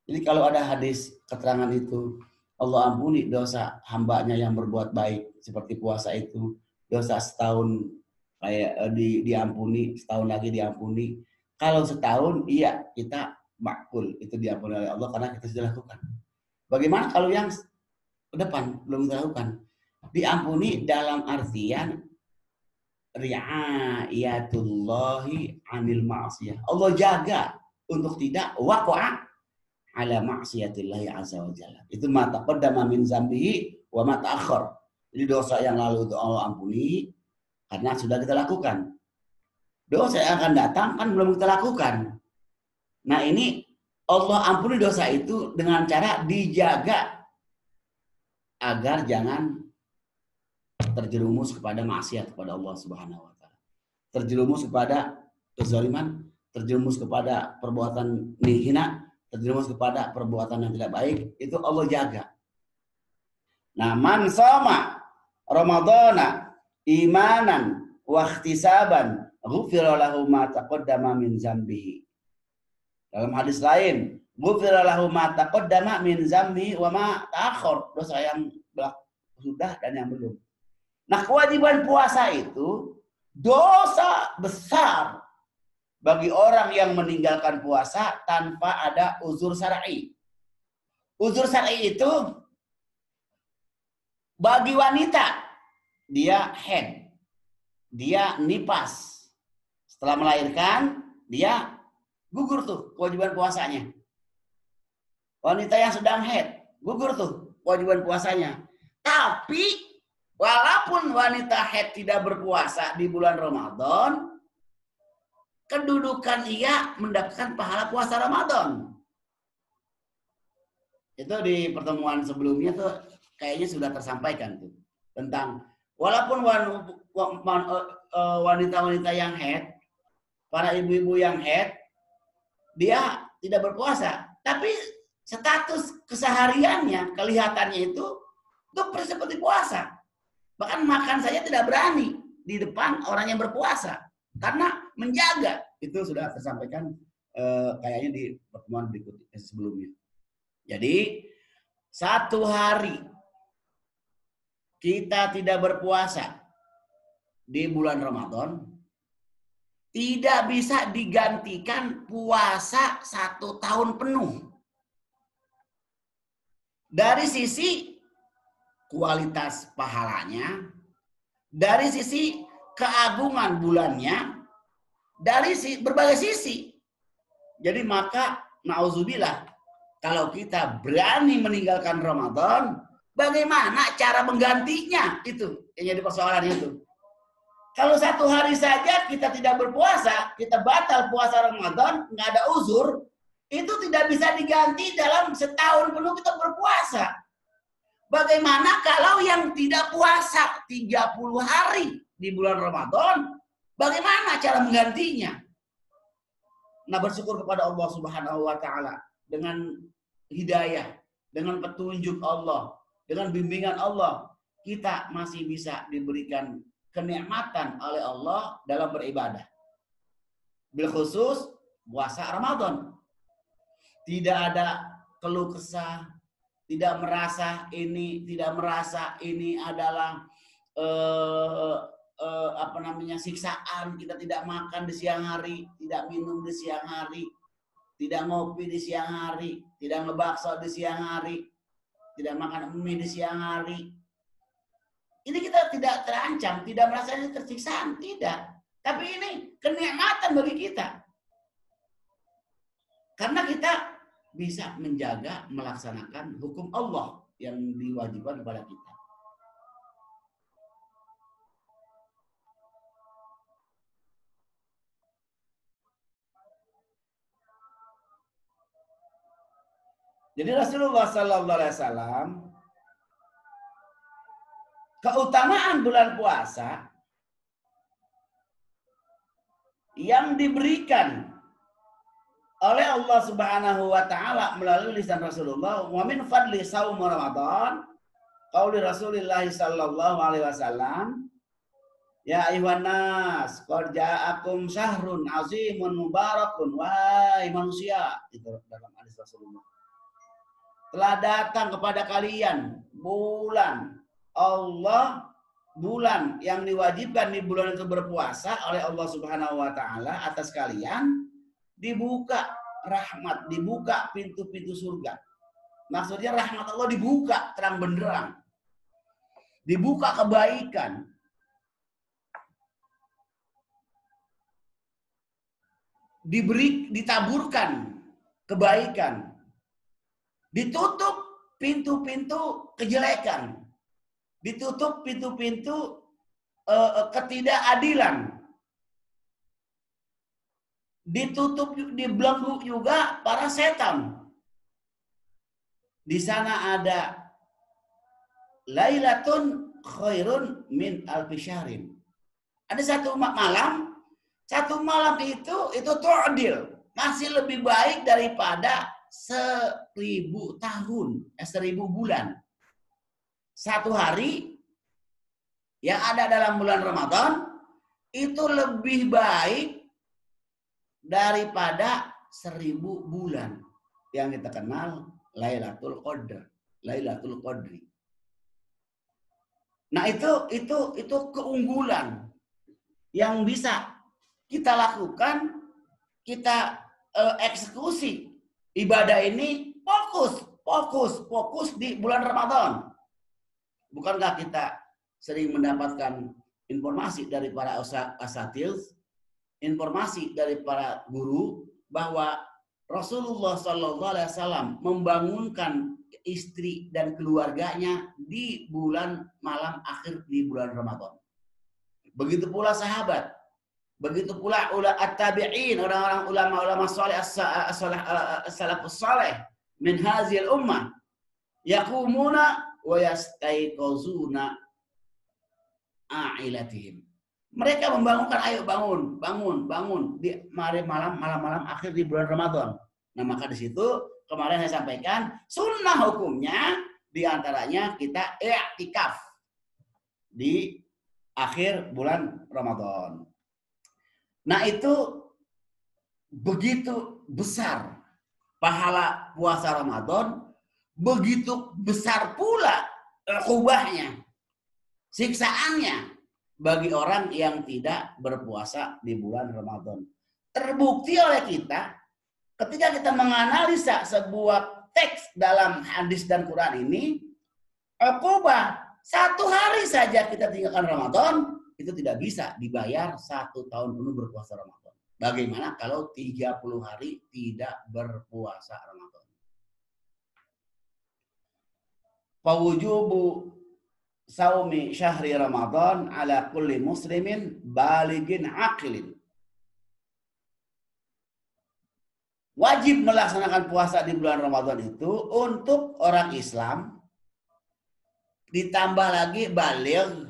Jadi kalau ada hadis keterangan itu, Allah ampuni dosa hambanya yang berbuat baik seperti puasa itu, dosa setahun kayak diampuni, setahun lagi diampuni. Kalau setahun iya kita makul, itu diampuni oleh Allah karena kita sudah lakukan. Bagaimana kalau yang depan belum dilakukan? Diampuni dalam artian ri'ayatullahi anil ma'siyah. Allah jaga untuk tidak waqa'a ala ma'siyatillahi azza wa jalla. Itu ma taqaddama min zambihi wa ma ta'akhkhar. Jadi dosa yang lalu itu Allah ampuni karena sudah kita lakukan. Dosa yang akan datang kan belum kita lakukan. Nah ini Allah ampuni dosa itu dengan cara dijaga agar jangan terjerumus kepada maksiat kepada Allah Subhanahu wa taala. Terjerumus kepada kezaliman, terjerumus kepada perbuatan hina, terjerumus kepada perbuatan yang tidak baik, itu Allah jaga. Nah, man shoma Ramadana imanan wa ihtisaban ghufira lahu ma taqaddama min dzambihi. Dalam hadis lain, ghufira lahu ma taqaddama min dzambihi wa ma ta'akhkhar, dosa yang sudah dan yang belum. Nah, kewajiban puasa itu dosa besar bagi orang yang meninggalkan puasa tanpa ada uzur syar'i. Uzur syar'i itu bagi wanita, dia haid, dia nifas. Setelah melahirkan, dia gugur tuh kewajiban puasanya. Wanita yang sedang haid, gugur tuh kewajiban puasanya. Tapi walaupun wanita haid tidak berpuasa di bulan Ramadan, kedudukan ia mendapatkan pahala puasa Ramadan. Itu di pertemuan sebelumnya tuh kayaknya sudah tersampaikan tuh tentang walaupun wanita-wanita yang haid, para ibu-ibu yang haid, dia tidak berpuasa, tapi status kesehariannya, kelihatannya itu seperti puasa. Bahkan makan saja tidak berani di depan orang yang berpuasa karena menjaga. Itu sudah tersampaikan kayaknya di pertemuan berikutnya sebelumnya. Jadi 1 hari kita tidak berpuasa di bulan Ramadan tidak bisa digantikan puasa 1 tahun penuh. Dari sisi kualitas pahalanya, dari sisi keagungan bulannya, dari berbagai sisi. Jadi maka nauzubillah, kalau kita berani meninggalkan Ramadan, bagaimana cara menggantinya? Itu yang jadi persoalannya itu. Kalau 1 hari saja kita tidak berpuasa, kita batal puasa Ramadan, nggak ada uzur, itu tidak bisa diganti dalam setahun penuh kita berpuasa. Bagaimana kalau yang tidak puasa 30 hari di bulan Ramadan, bagaimana cara menggantinya? Nah, bersyukur kepada Allah Subhanahu wa taala dengan hidayah, dengan petunjuk Allah, dengan bimbingan Allah, kita masih bisa diberikan kenikmatan oleh Allah dalam beribadah. Bilkhusus puasa Ramadan. Tidak ada keluh kesah, tidak merasa ini adalah siksaan. Kita tidak makan di siang hari, tidak minum di siang hari, tidak ngopi di siang hari, tidak ngebakso di siang hari, tidak makan mie di siang hari. Ini kita tidak terancam, tidak merasa ini tersiksaan, tidak. Tapi ini kenikmatan bagi kita. Karena kita bisa menjaga, melaksanakan hukum Allah yang diwajibkan kepada kita. Jadi Rasulullah Sallallahu Alaihi Wasallam, keutamaan bulan puasa yang diberikan oleh Allah Subhanahu wa taala melalui lisan Rasulullah, wa min fadli shaum Ramadan, qauli Rasulillah sallallahu alaihi wasallam, ya ayyuhan nas, qad ja'akum syahrun azimun mubarakun, wahai manusia. Itu dalam hadis Rasulullah. Telah datang kepada kalian bulan Allah, bulan yang diwajibkan di bulan itu berpuasa oleh Allah Subhanahu wa taala atas kalian, dibuka rahmat, dibuka pintu-pintu surga. Maksudnya rahmat Allah dibuka terang benderang. Dibuka kebaikan. Ditaburkan kebaikan. Ditutup pintu-pintu kejelekan. Ditutup pintu-pintu ketidakadilan. Ditutup, dibelenggu juga para setan. Di sana ada Lailatun khairun min alfi syahrin. Ada satu malam itu tu'dil, masih lebih baik daripada 1000 tahun, 1000 bulan. 1 hari yang ada dalam bulan Ramadan itu lebih baik daripada 1000 bulan yang kita kenal Lailatul Qadri. Nah, itu keunggulan yang bisa kita lakukan, kita eksekusi ibadah ini fokus fokus di bulan Ramadan. Bukankah kita sering mendapatkan informasi dari para asatidz, informasi dari para guru bahwa Rasulullah Shallallahu Alaihi Wasallam membangunkan istri dan keluarganya di bulan malam akhir di bulan Ramadan. Begitu pula sahabat, begitu pula at-tabi'in, orang-orang ulama-ulama saleh as-salafus saleh min hazil ummah yaqumuna wa yastaiqazuna a'ilatihim. Mereka membangunkan, ayo bangun di malam akhir di bulan Ramadan. Nah, maka di situ kemarin saya sampaikan sunnah hukumnya diantaranya kita i'tikaf di akhir bulan Ramadan. Nah, itu begitu besar pahala puasa Ramadan, begitu besar pula ukubahnya, siksaannya bagi orang yang tidak berpuasa di bulan Ramadan. Terbukti oleh kita ketika kita menganalisa sebuah teks dalam hadis dan Quran ini, ukubah 1 hari saja kita tinggalkan Ramadan, itu tidak bisa dibayar 1 tahun penuh berpuasa Ramadan. Bagaimana kalau 30 hari tidak berpuasa Ramadan? Fawujubu saumi syahri Ramadan ala kulli muslimin baligin aqilin. Wajib melaksanakan puasa di bulan Ramadan itu untuk orang Islam, ditambah lagi baligh,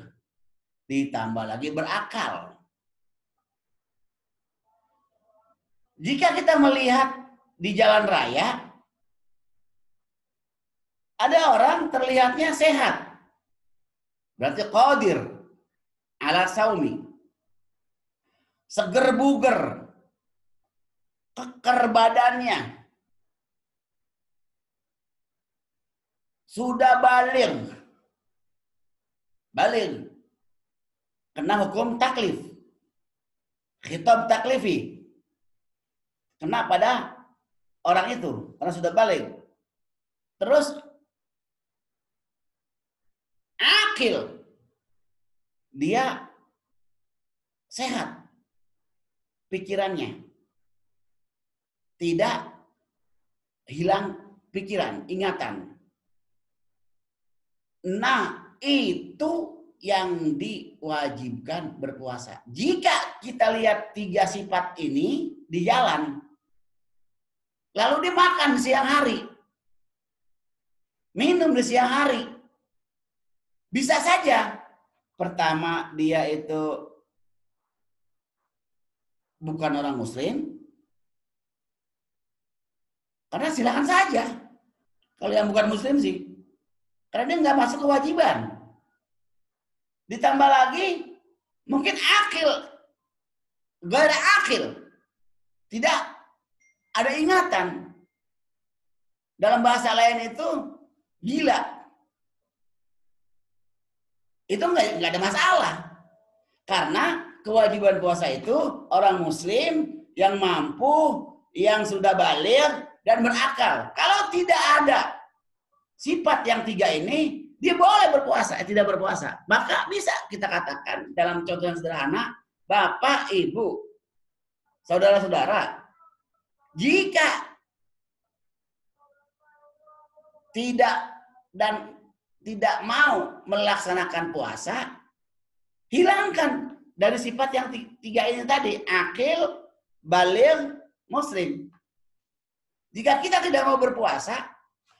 ditambah lagi berakal. Jika kita melihat di jalan raya, ada orang terlihatnya sehat, berarti qadir ala saumi, seger buger, keker badannya, sudah baligh, kena hukum taklif, khitab taklifi, kena pada orang itu karena sudah baligh. Terus akil, dia sehat pikirannya, tidak hilang pikiran, ingatan. Nah, itu yang diwajibkan berpuasa. Jika kita lihat 3 sifat ini di jalan, lalu dimakan siang hari, minum di siang hari, bisa saja pertama dia itu bukan orang muslim, karena silakan saja kalau yang bukan muslim sih, karena dia nggak masuk kewajiban. Ditambah lagi mungkin akil, gak ada akil, tidak ada ingatan. Dalam bahasa lain itu gila. Itu nggak ada masalah, karena kewajiban puasa itu orang muslim yang mampu, yang sudah baligh dan berakal. Kalau tidak ada sifat yang 3 ini, dia boleh berpuasa, tidak berpuasa. Maka bisa kita katakan dalam contoh yang sederhana, Bapak, Ibu, saudara-saudara, jika tidak mau melaksanakan puasa, hilangkan dari sifat yang 3 ini tadi, akil, baligh, muslim. Jika kita tidak mau berpuasa,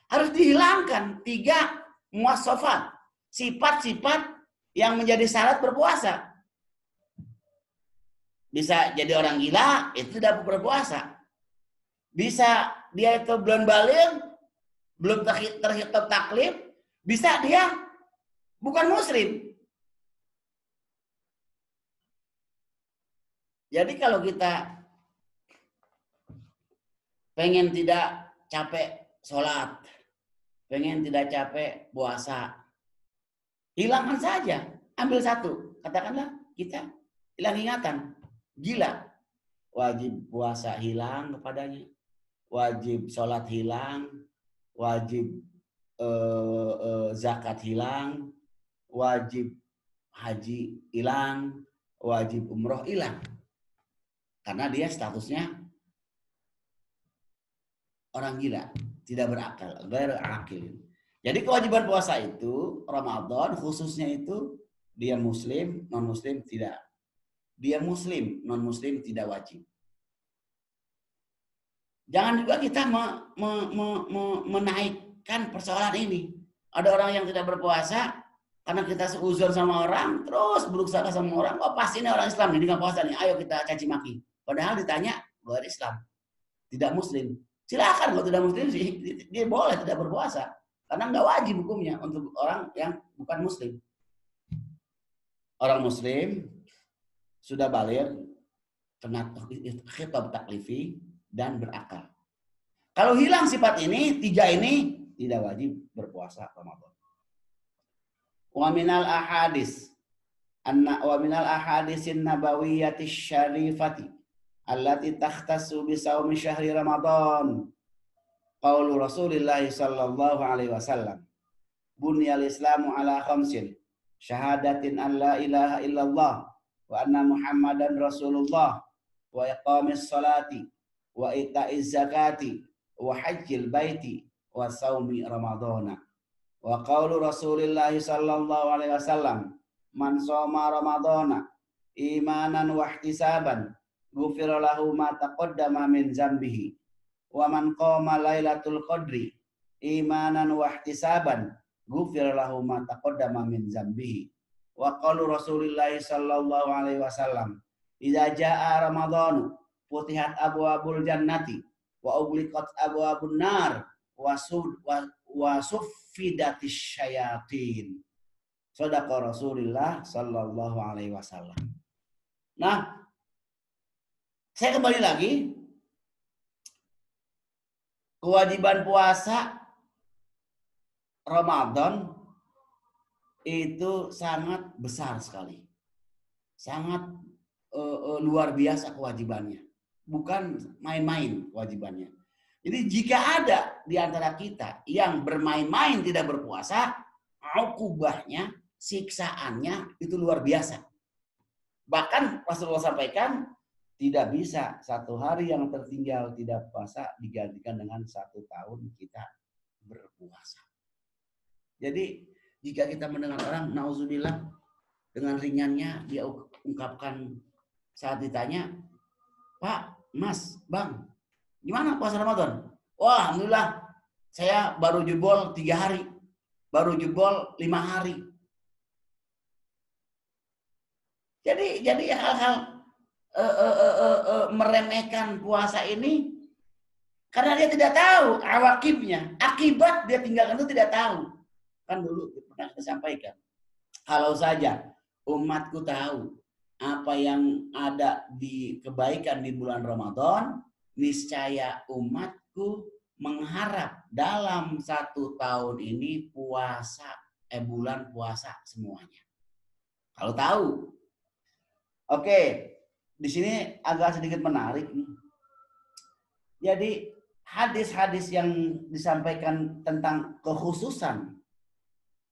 harus dihilangkan 3 muwassafat, sifat-sifat yang menjadi syarat berpuasa. Bisa jadi orang gila, itu tidak berpuasa. Bisa dia itu belum baligh, belum terhitung taklif, bisa dia bukan muslim. Jadi kalau kita pengen tidak capek sholat, pengen tidak capek puasa, hilangkan saja, ambil 1. Katakanlah kita hilang ingatan, gila, wajib puasa hilang kepadanya, wajib sholat hilang, wajib zakat hilang, wajib haji hilang, wajib umroh hilang. Karena dia statusnya orang gila, tidak berakal, ghair akil. Jadi kewajiban puasa itu Ramadan khususnya itu dia muslim, non muslim tidak. Dia muslim, non muslim tidak wajib. Jangan juga kita menaikkan persoalan ini. Ada orang yang tidak berpuasa karena kita seuzon sama orang, terus buruk sangka sama orang, oh pasti ini orang Islam, jadi nggak puasa nih, ayo kita caci maki. Padahal ditanya, luar Islam, tidak muslim. Silakan kalau tidak muslim sih, dia boleh tidak berpuasa. Karena nggak wajib hukumnya untuk orang yang bukan muslim. Orang muslim sudah balik, kena khitab taklifi, dan berakal. Kalau hilang sifat ini, tiga ini, tidak wajib berpuasa Ramadan. Wa minal ahadis wa minal ahadisin nabawiyyati syarifati allati takhtassu bi shaumi syahri Ramadan. Qaulu Rasulillah sallallahu alaihi wasallam. Bunyal Islamu ala khamsin. Syahadatin an la ilaha illallah wa anna Muhammadan Rasulullah wa iqamis salati wa ita'iz zakati wa hajjil baiti wa saumi Ramadana. Wa qaulu Rasulillah sallallahu alaihi wasallam, man shoma Ramadana imanan wa ihtisaban ghufira lahu ma taqaddama min dzambihi wa man qama lailatul qadri imanan wa ihtisaban ghufira lahu ma taqaddama min dzambihi. Wa qaulu Rasulillah sallallahu alaihi wasallam, idza jaa ramadhanu futihat abwabul jannati wa ughliqat abwabun nar wa suffidatis syayatin. Shadaqa Rasulullah sallallahu alaihi wasallam. Nah, saya kembali lagi. Kewajiban puasa Ramadan itu sangat besar sekali. Sangat luar biasa kewajibannya. Bukan main-main kewajibannya. Jadi jika ada di antara kita yang bermain-main tidak berpuasa, ukubahnya, siksaannya itu luar biasa. Bahkan Rasulullah sampaikan, tidak bisa satu hari yang tertinggal tidak puasa digantikan dengan 1 tahun kita berpuasa. Jadi jika kita mendengar orang, nauzubillah, dengan ringannya dia ungkapkan saat ditanya, Pak, Mas, Bang, gimana puasa Ramadan? Wah, alhamdulillah, saya baru jebol 3 hari, baru jebol 5 hari. Jadi hal-hal meremehkan puasa ini karena dia tidak tahu awakibnya, akibat dia tinggalkan itu tidak tahu. Kan dulu pernah kita sampaikan, kalau saja umatku tahu apa yang ada di kebaikan di bulan Ramadan, niscaya umatku mengharap dalam 1 tahun ini bulan puasa semuanya. Kalau tahu. Oke, di sini agak sedikit menarik nih. Jadi hadis-hadis yang disampaikan tentang kekhususan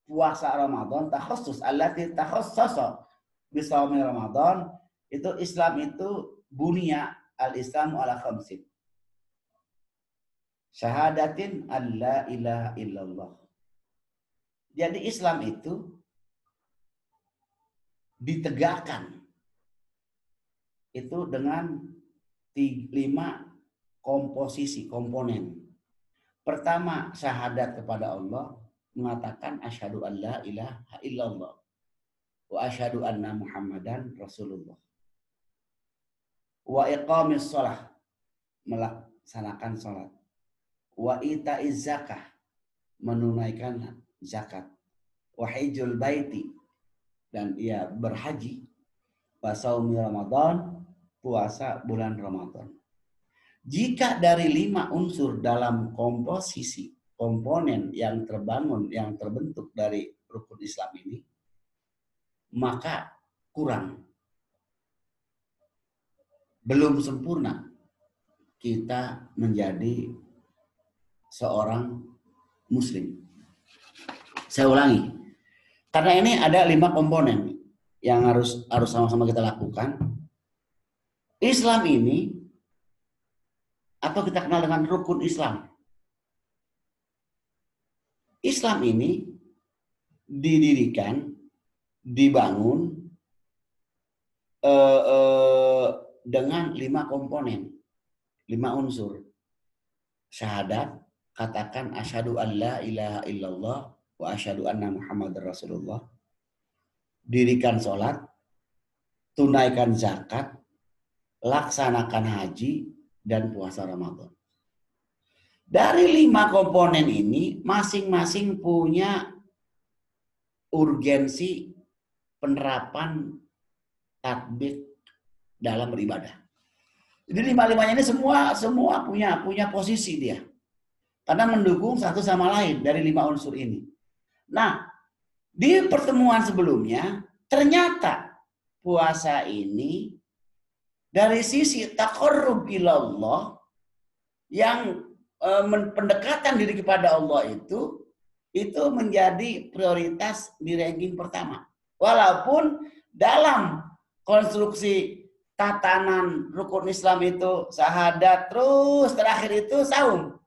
puasa Ramadan, takhassus allati takhassasa bi shaumi Ramadan, itu Islam itu bunya al-Islamu ala khamsin. Syahadatin alla ilaha illallah. Jadi Islam itu ditegakkan itu dengan 5 komposisi, komponen. Pertama, syahadat kepada Allah, mengatakan asyhadu an la ilaha illallah wa asyhadu anna Muhammadan Rasulullah. Wa iqamis shalah, melaksanakan salat. Wa ita'iz zakah, menunaikan zakat. Wa hijjul baiti, dan ia berhaji. Wa shaumi Ramadan, puasa bulan Ramadan. Jika dari 5 unsur dalam komposisi, komponen yang terbangun, yang terbentuk dari rukun Islam ini, maka kurang. Belum sempurna kita menjadi seorang Muslim. Saya ulangi, karena ini ada 5 komponen yang harus sama-sama kita lakukan. Islam ini, atau kita kenal dengan rukun Islam. Islam ini didirikan, dibangun dengan 5 komponen, 5 unsur. Syahadat, katakan asyhadu an la ilaha illallah wa asyhadu anna Muhammadar Rasulullah. Dirikan sholat, tunaikan zakat, laksanakan haji, dan puasa Ramadan. Dari 5 komponen ini, masing-masing punya urgensi penerapan tatbik dalam beribadah. Jadi 5-5-nya ini semua punya posisi dia. Karena mendukung satu sama lain dari 5 unsur ini. Nah, di pertemuan sebelumnya, ternyata puasa ini dari sisi taqarrub ilallah, yang pendekatan diri kepada Allah itu menjadi prioritas di ranking pertama. Walaupun dalam konstruksi tatanan rukun Islam itu syahadat, terus terakhir itu saum.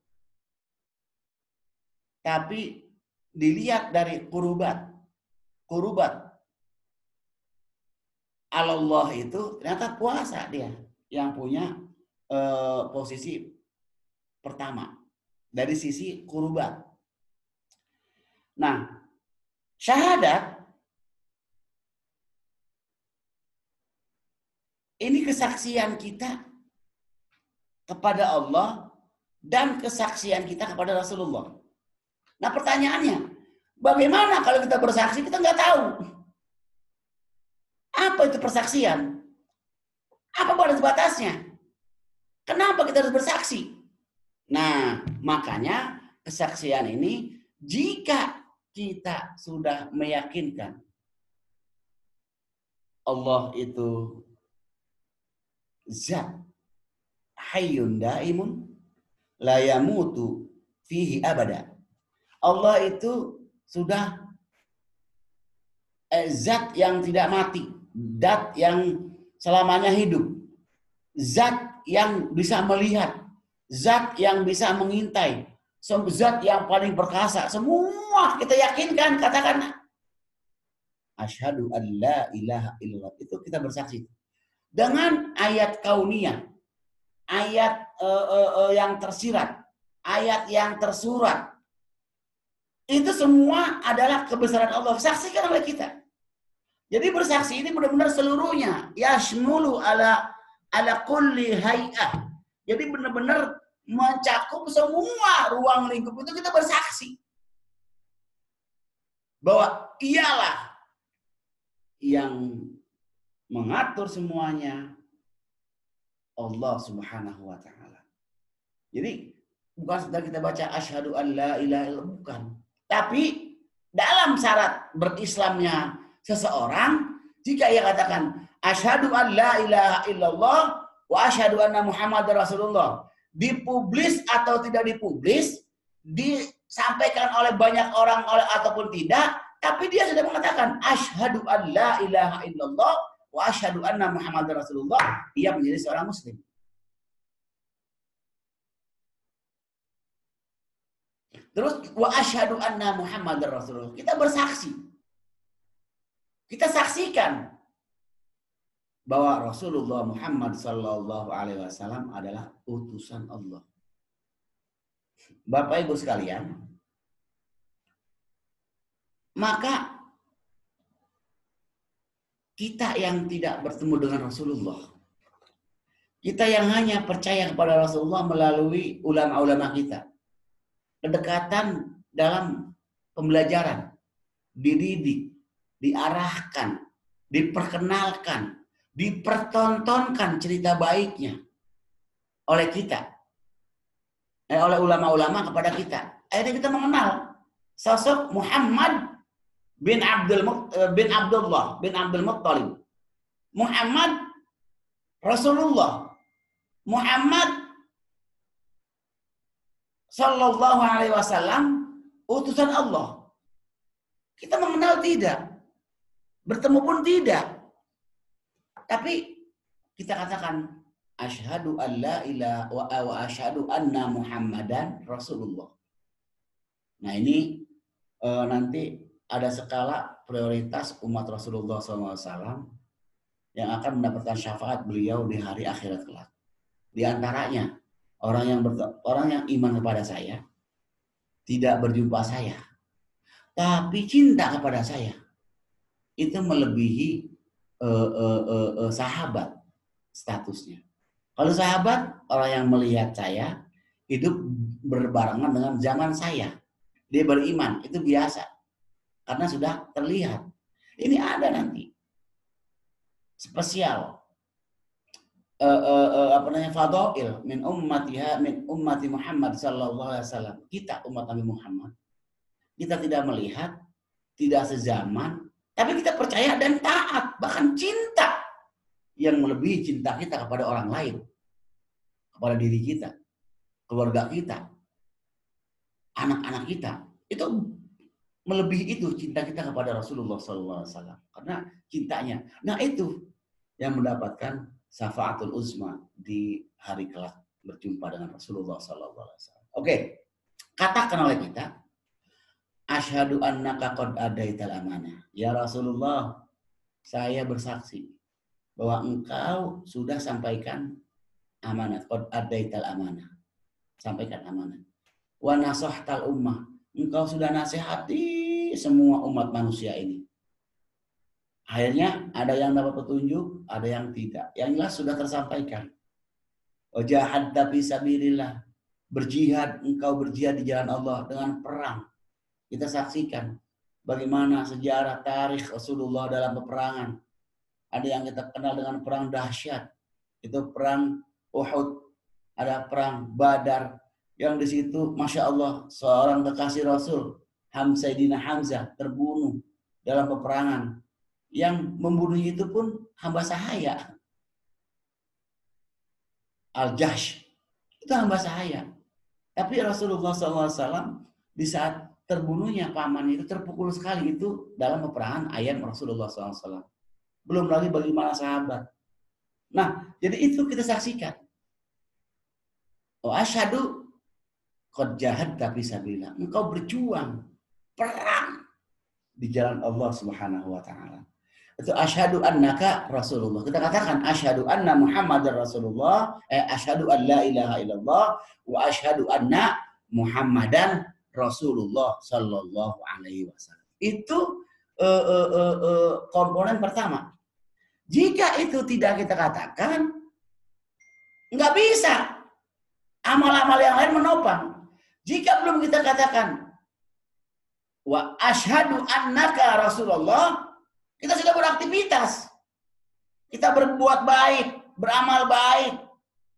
Tapi dilihat dari kurubat Allah itu ternyata puasa dia yang punya posisi pertama dari sisi kurubat. Nah, syahadat ini kesaksian kita kepada Allah dan kesaksian kita kepada Rasulullah. Nah, pertanyaannya, bagaimana kalau kita bersaksi kita nggak tahu? Apa itu persaksian? Apa batas-batasnya? Kenapa kita harus bersaksi? Nah, makanya kesaksian ini, jika kita sudah meyakinkan Allah itu zat hayyun daimun la yamutu fihi abada. Allah itu sudah zat yang tidak mati, zat yang selamanya hidup, zat yang bisa melihat, zat yang bisa mengintai, zat yang paling perkasa. Semua kita yakinkan, katakan asyhadu an la ilaha illallah. Itu kita bersaksi dengan ayat kauniyah, ayat yang tersirat, ayat yang tersurat. Itu semua adalah kebesaran Allah, saksikan oleh kita. Jadi bersaksi ini benar-benar seluruhnya, yashmulu ala kulli hay'ah. Jadi benar-benar mencakup semua ruang lingkup itu, kita bersaksi bahwa ialah yang mengatur semuanya, Allah Subhanahu wa taala. Jadi bukan sekedar kita baca asyhadu an la ilaha illallah, bukan. Tapi dalam syarat berislamnya seseorang, jika ia katakan asyhadu an la ilaha illallah wa asyhadu anna Muhammadar Rasulullah, dipublis atau tidak dipublis, disampaikan oleh banyak orang ataupun tidak, tapi dia sudah mengatakan asyhadu an la ilaha illallah wa asyhadu anna Muhammadar Rasulullah, dia menjadi seorang muslim. Terus wa asyhadu anna Muhammadar Rasulullah, kita bersaksi. Kita saksikan bahwa Rasulullah Muhammad sallallahu alaihi wasallam adalah utusan Allah. Bapak Ibu sekalian, maka kita yang tidak bertemu dengan Rasulullah, kita yang hanya percaya kepada Rasulullah melalui ulama-ulama kita, kedekatan dalam pembelajaran, dididik, diarahkan, diperkenalkan, dipertontonkan cerita baiknya oleh kita, oleh ulama-ulama kepada kita. Akhirnya kita mengenal sosok Muhammad bin Abdullah bin Abdul Muttalib, Muhammad Rasulullah, Muhammad sallallahu alaihi wasallam utusan Allah. Kita mengenal tidak, bertemu pun tidak. Tapi kita katakan asyhadu an la ilaha wa asyhadu anna Muhammadan Rasulullah. Nah ini nanti ada skala prioritas umat Rasulullah SAW yang akan mendapatkan syafaat beliau di hari akhirat kelak. Di antaranya orang yang iman kepada saya, tidak berjumpa saya, tapi cinta kepada saya, itu melebihi sahabat statusnya. Kalau sahabat, orang yang melihat saya hidup berbarengan dengan zaman saya, dia beriman, itu biasa karena sudah terlihat. Ini ada nanti spesial fadail min ummati Muhammad sallallahu alaihi wasallam. Kita umat Nabi Muhammad, kita tidak melihat, tidak sezaman, tapi kita percaya dan taat, bahkan cinta yang melebihi cinta kita kepada orang lain, kepada diri kita, keluarga kita, anak-anak kita. Itu melebihi itu cinta kita kepada Rasulullah SAW karena cintanya. Nah itu yang mendapatkan syafaatul uzma di hari kelak berjumpa dengan Rasulullah SAW. Oke, katakan oleh kita, asyhadu annaka qad adaital amanah. Ya Rasulullah, saya bersaksi bahwa engkau sudah sampaikan amanat, qad adaital amanah. Sampaikan amanat. Wa nasahtal ummah. Engkau sudah nasihati semua umat manusia ini. Akhirnya ada yang dapat petunjuk, ada yang tidak. Yang jelas sudah tersampaikan. Wajahadta fi sabilillah. Berjihad, engkau berjihad di jalan Allah dengan perang. Kita saksikan bagaimana sejarah tarikh Rasulullah dalam peperangan. Ada yang kita kenal dengan perang dahsyat. Itu perang Uhud. Ada perang Badar. Yang di situ, Masya Allah, seorang kekasih Rasul, Sayyidina Hamzah, terbunuh dalam peperangan. Yang membunuhnya itu pun hamba sahaya. Al-Jahsh. Itu hamba sahaya. Tapi Rasulullah SAW di saat terbunuhnya paman itu terpukul sekali itu dalam peperangan ayam Rasulullah SAW. Belum lagi bagaimana sahabat. Nah, jadi itu kita saksikan. Asyhadu qad jahadta fi sabilillah. Engkau berjuang, perang di jalan Allah Subhanahu wa taala. Itu asyhadu annaka Rasulullah. Kita katakan asyhadu anna Muhammadar Rasulullah, asyhadu an la ilaha illallah wa asyhadu anna Muhammadan Rasulullah sallallahu alaihi wasallam. Itu komponen pertama. Jika itu tidak kita katakan, nggak bisa amal-amal yang lain menopang. Jika belum kita katakan wa asyhadu annaka Rasulullah, kita sudah beraktivitas. Kita berbuat baik, beramal baik,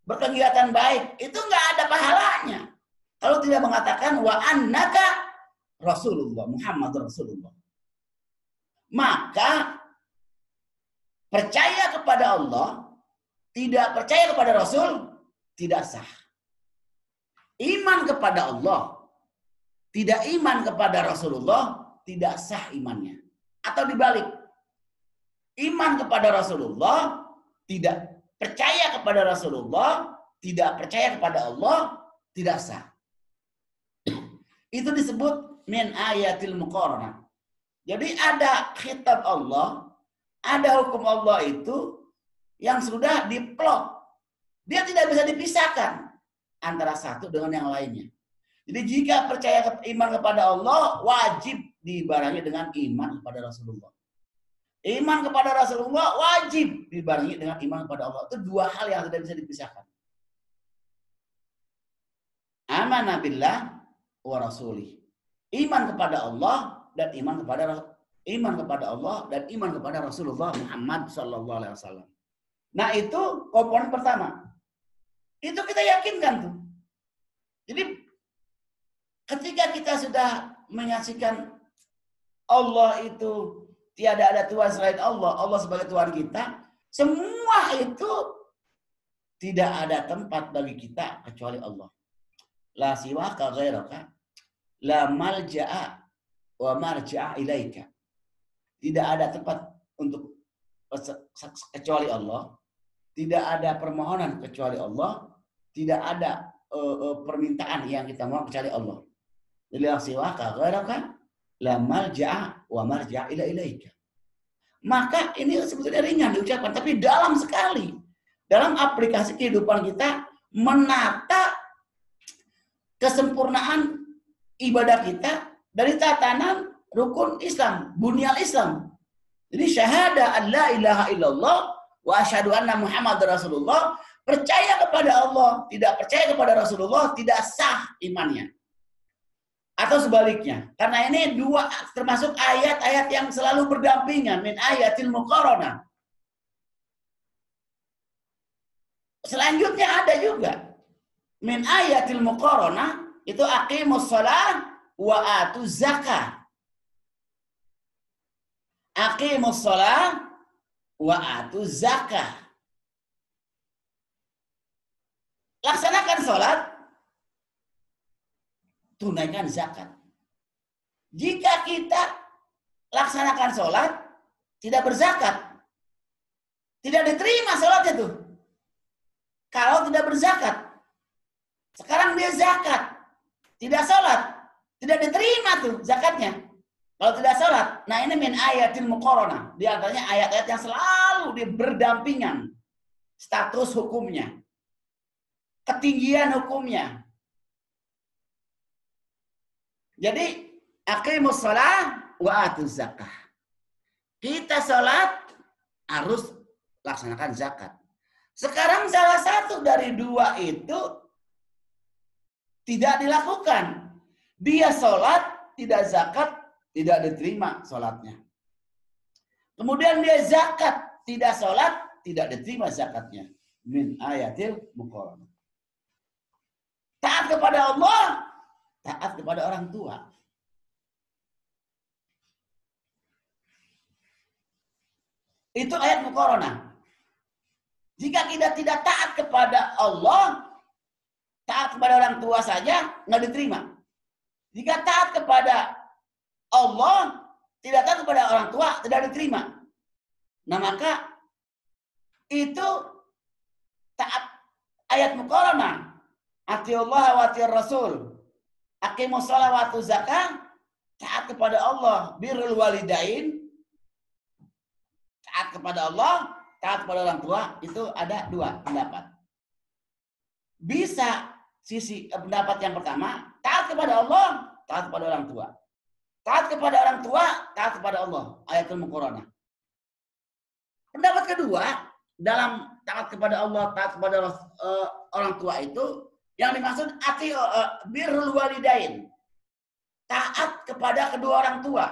berkegiatan baik. Itu nggak ada pahalanya. Kalau tidak mengatakan wa annaka Rasulullah, Muhammad Rasulullah. Maka percaya kepada Allah, tidak percaya kepada Rasul, tidak sah. Iman kepada Allah, tidak iman kepada Rasulullah, tidak sah imannya. Atau dibalik, iman kepada Rasulullah, tidak percaya kepada Rasulullah, tidak percaya kepada Allah, tidak sah. Itu disebut min ayatil muqaranah. Jadi ada khitab Allah, ada hukum Allah itu yang sudah diplot. Dia tidak bisa dipisahkan antara satu dengan yang lainnya. Jadi jika percaya iman kepada Allah, wajib dibarengi dengan iman kepada Rasulullah. Iman kepada Rasulullah wajib dibarengi dengan iman kepada Allah. Itu dua hal yang tidak bisa dipisahkan. Amanah billah wa rasulih. Iman kepada Allah dan iman kepada Allah dan iman kepada Rasulullah Muhammad sallallahu alaihi wasallam. Nah, itu komponen pertama. Itu kita yakinkan tuh. Jadi ketika kita sudah menyaksikan Allah itu tiada ada Tuhan selain Allah, Allah sebagai Tuhan kita, semua itu tidak ada tempat bagi kita kecuali Allah. La siwaka ghairaka la malja'a wa marja'a ilaika. Tidak ada tempat untuk kecuali Allah, tidak ada permohonan kecuali Allah, tidak ada permintaan yang kita mau kecuali Allah. La siwaka ghairaka la malja'a wa marja'a ilaika. Maka ini sebetulnya ringan diucapkan, tapi dalam sekali. Dalam aplikasi kehidupan kita menata kesempurnaan ibadah kita dari tatanan rukun Islam, bunyal Islam. Jadi syahada an la ilaha illallah wa asyhadu anna Muhammad Rasulullah, percaya kepada Allah, tidak percaya kepada Rasulullah, tidak sah imannya. Atau sebaliknya. Karena ini dua termasuk ayat-ayat yang selalu berdampingan, min ayatil muqaranah. Selanjutnya ada juga min ayatil muqaranah itu aqimus shalah wa atuz zakah. Aqimus shalah wa atuz zakah. Laksanakan salat, tunaikan zakat. Jika kita laksanakan salat tidak berzakat, tidak diterima salatnya tuh. Kalau tidak berzakat, sekarang dia zakat, tidak sholat, tidak diterima tuh zakatnya. Kalau tidak sholat, nah ini min ayatil muqaranah. Di antaranya ayat-ayat yang selalu berdampingan. Status hukumnya, ketinggian hukumnya. Jadi, aqimus shalah wa atuz zakah. Kita sholat harus laksanakan zakat. Sekarang salah satu dari dua itu tidak dilakukan. Dia sholat, tidak zakat, tidak diterima sholatnya. Kemudian dia zakat, tidak sholat, tidak diterima zakatnya. Min ayatil muqaranah. Taat kepada Allah, taat kepada orang tua. Itu ayat muqaranah. Jika kita tidak taat kepada Allah, taat kepada orang tua saja nggak diterima. Jika taat kepada Allah, tidak taat kepada orang tua, tidak diterima. Nah maka itu taat ayat muqaranah. Atiullah wa atiur Rasul. Aqimus shalah wa atuz zakah. Taat kepada Allah, birrul walidain. Taat kepada Allah, taat kepada orang tua, itu ada dua pendapat. Bisa sisi pendapat yang pertama, taat kepada Allah, taat kepada orang tua. Taat kepada orang tua, taat kepada Allah. Ayatul muqaranah. Pendapat kedua, dalam taat kepada Allah, taat kepada orang tua itu, yang dimaksud birrul walidain. Taat kepada kedua orang tua.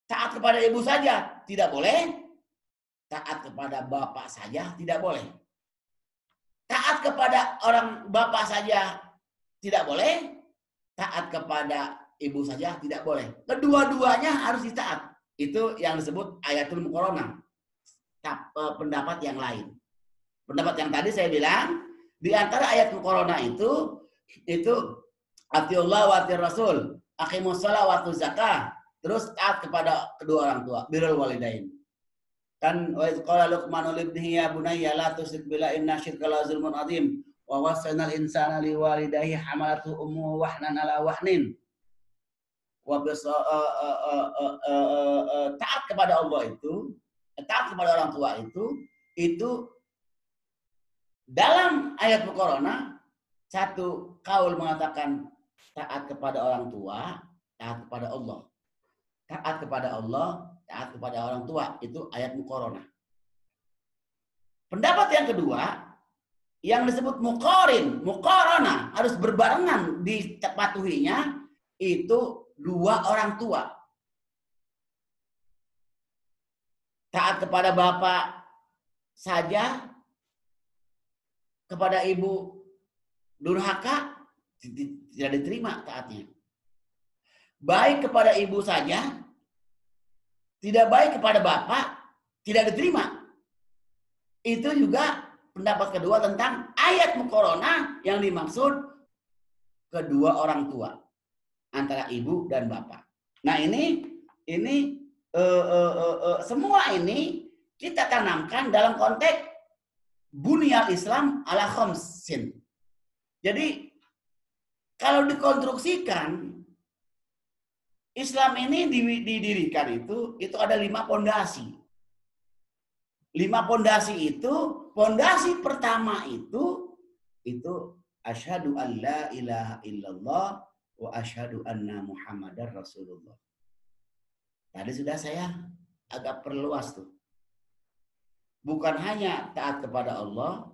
Taat kepada ibu saja tidak boleh. Taat kepada bapak saja tidak boleh. Taat kepada orang bapak saja tidak boleh. Taat kepada ibu saja tidak boleh. Kedua-duanya harus ditaat. Itu yang disebut ayatul muqaranah. Pendapat yang lain. Pendapat yang tadi saya bilang, di antara ayat muqaranah itu atiullah wa atiur Rasul, aqimus shalah wa atuz zakah. Terus taat kepada kedua orang tua, birrul walidain. Kan wa idz qala Luqman li ibnihi ya bunayya la tusyrik billahi inna syirka la zulmun adzim wa wassana al-insana liwalidayhi hamalatu ummuhu wahnan ala wahnin wa taat kepada Allah itu, taat kepada orang tua itu dalam ayat muqaranah satu kaul mengatakan taat kepada orang tua, taat kepada Allah. Taat kepada Allah, taat kepada orang tua, itu ayat muqaranah. Pendapat yang kedua, yang disebut muqaranah harus berbarengan dipatuhinya, itu dua orang tua. Taat kepada bapak saja, kepada ibu durhaka, tidak diterima taatnya. Baik kepada ibu saja, tidak baik kepada bapak, tidak diterima. Itu juga pendapat kedua tentang ayat muqaranah yang dimaksud kedua orang tua. antara ibu dan bapak. Nah ini semua ini kita tanamkan dalam konteks bunyal Islam ala khamsin. Jadi kalau dikonstruksikan Islam ini didirikan itu ada 5 pondasi. 5 pondasi itu, pondasi pertama itu asyhadu an la ilaha illallah wa asyhadu anna muhammadar rasulullah. Tadi sudah saya agak perluas tuh. Bukan hanya taat kepada Allah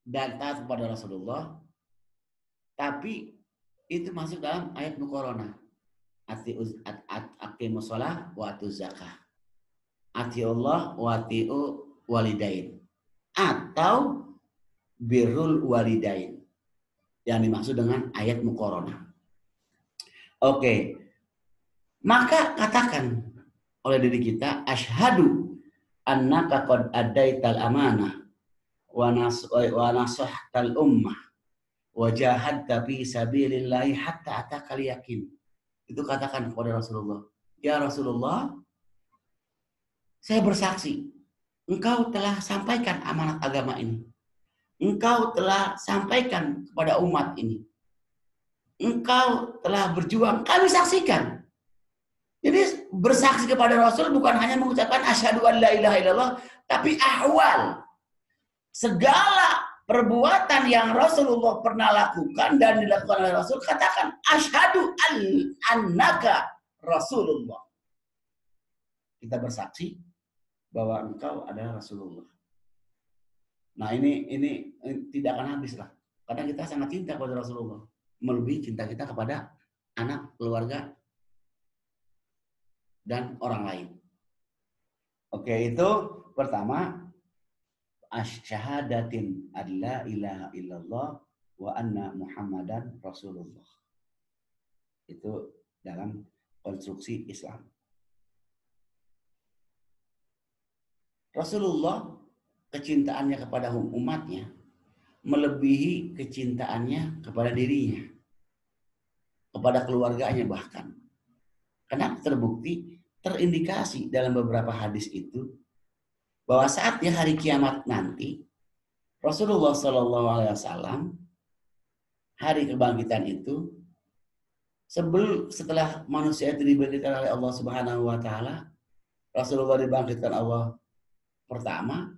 dan taat kepada Rasulullah, tapi itu masuk dalam ayat muqaranah. Aqimus shalah wa atuz zakah. Ati Allah wa atiu walidain. Atau birrul walidain. Yang dimaksud dengan ayat muqaranah. Oke. Maka katakan oleh diri kita, asyhadu annaka qad addaital amanah wa nasahtal ummah wa jahadta fi sabilillahi hatta atakal yakin. Itu katakan kepada Rasulullah. Ya Rasulullah, saya bersaksi, engkau telah sampaikan amanat agama ini. Engkau telah sampaikan kepada umat ini. Engkau telah berjuang, kami saksikan. Jadi bersaksi kepada Rasul bukan hanya mengucapkan asyhadu an la ilaha illallah, tapi ahwal. Segala perbuatan yang Rasulullah pernah lakukan dan dilakukan oleh Rasul, katakan asyhadu annaka Rasulullah. Kita bersaksi bahwa engkau adalah Rasulullah. Nah ini tidak akan habis lah. Karena kita sangat cinta kepada Rasulullah. Melebihi cinta kita kepada anak, keluarga, dan orang lain. Oke, itu pertama. Asyhadatin alla ilaha illallah wa anna muhammadan rasulullah. Itu dalam konstruksi Islam. Rasulullah kecintaannya kepada umatnya melebihi kecintaannya kepada dirinya, kepada keluarganya bahkan. Karena terbukti, terindikasi dalam beberapa hadis itu bahwa saatnya hari kiamat nanti Rasulullah SAW hari kebangkitan itu setelah manusia itu dibangkitkan oleh Allah Subhanahu Wa Taala, Rasulullah dibangkitkan Allah pertama.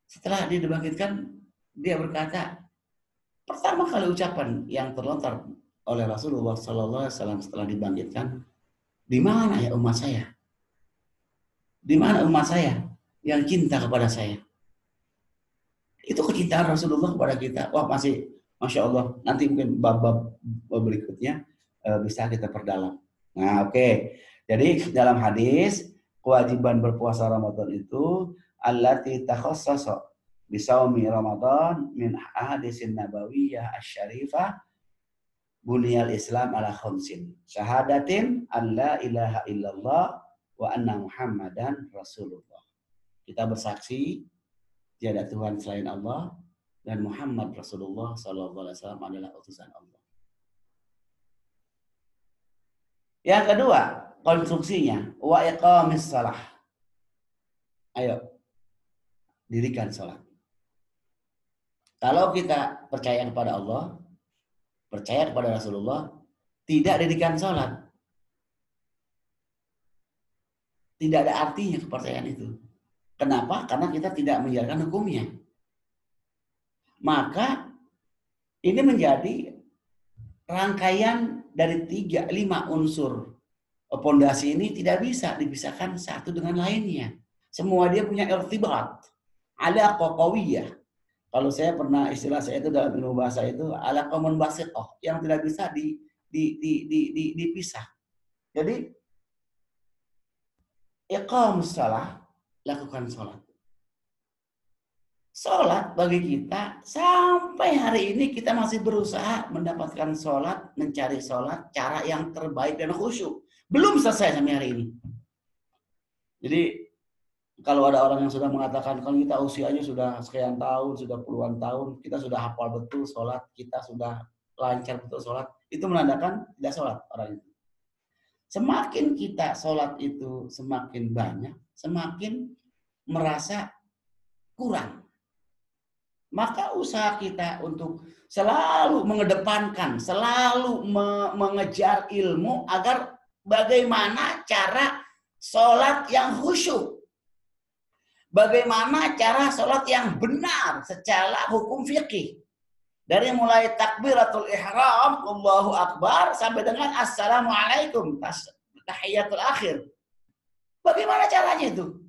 Setelah dia dibangkitkan, dia berkata, pertama kali ucapan yang terlontar oleh Rasulullah SAW setelah dibangkitkan, di mana ya umat saya? Di mana umat saya yang cinta kepada saya? Itu kecintaan Rasulullah kepada kita. Wah, masih Masya Allah. Nanti mungkin bab-bab berikutnya bisa kita perdalam. Nah, oke. Jadi dalam hadis, kewajiban berpuasa Ramadan itu allati takhassasa bisaumi Ramadan min ahadisin nabawiyyah asy-syarifah bunyal Islam ala khamsin. Syahadatin alla ilaha illallah wa anna Muhammadan Rasulullah. Kita bersaksi tiada Tuhan selain Allah dan Muhammad Rasulullah sallallahu alaihi wasallam adalah utusan Allah. Yang kedua, konstruksinya wa iqamis shalah. Ayo, dirikan salat. Kalau kita percaya kepada Allah, percaya kepada Rasulullah, tidak dirikan salat, tidak ada artinya kepercayaan itu. Kenapa? Karena kita tidak menjalankan hukumnya. Maka ini menjadi rangkaian dari 3-5 unsur pondasi ini tidak bisa dipisahkan satu dengan lainnya. Semua dia punya irtibat, alaqah qawiyah. Kalau saya pernah istilah saya itu dalam ilmu bahasa itu alaqah munbasithah yang tidak bisa dipisah. Jadi iqamus shalah, lakukan sholat. Sholat bagi kita sampai hari ini kita masih berusaha mendapatkan sholat, mencari sholat cara yang terbaik dan khusyuk. Belum selesai sampai hari ini. Jadi kalau ada orang yang sudah mengatakan kalau kita usianya sudah sekian tahun, sudah puluhan tahun, kita sudah hafal betul sholat, kita sudah lancar betul sholat, itu menandakan tidak sholat orang itu. Semakin kita sholat itu semakin banyak, semakin merasa kurang. Maka usaha kita untuk selalu mengedepankan, selalu mengejar ilmu agar bagaimana cara sholat yang khusyuk. Bagaimana cara sholat yang benar secara hukum fikih. Dari mulai takbiratul ihram, Allahu Akbar, sampai dengan Assalamualaikum, tahiyatul akhir. Bagaimana caranya itu?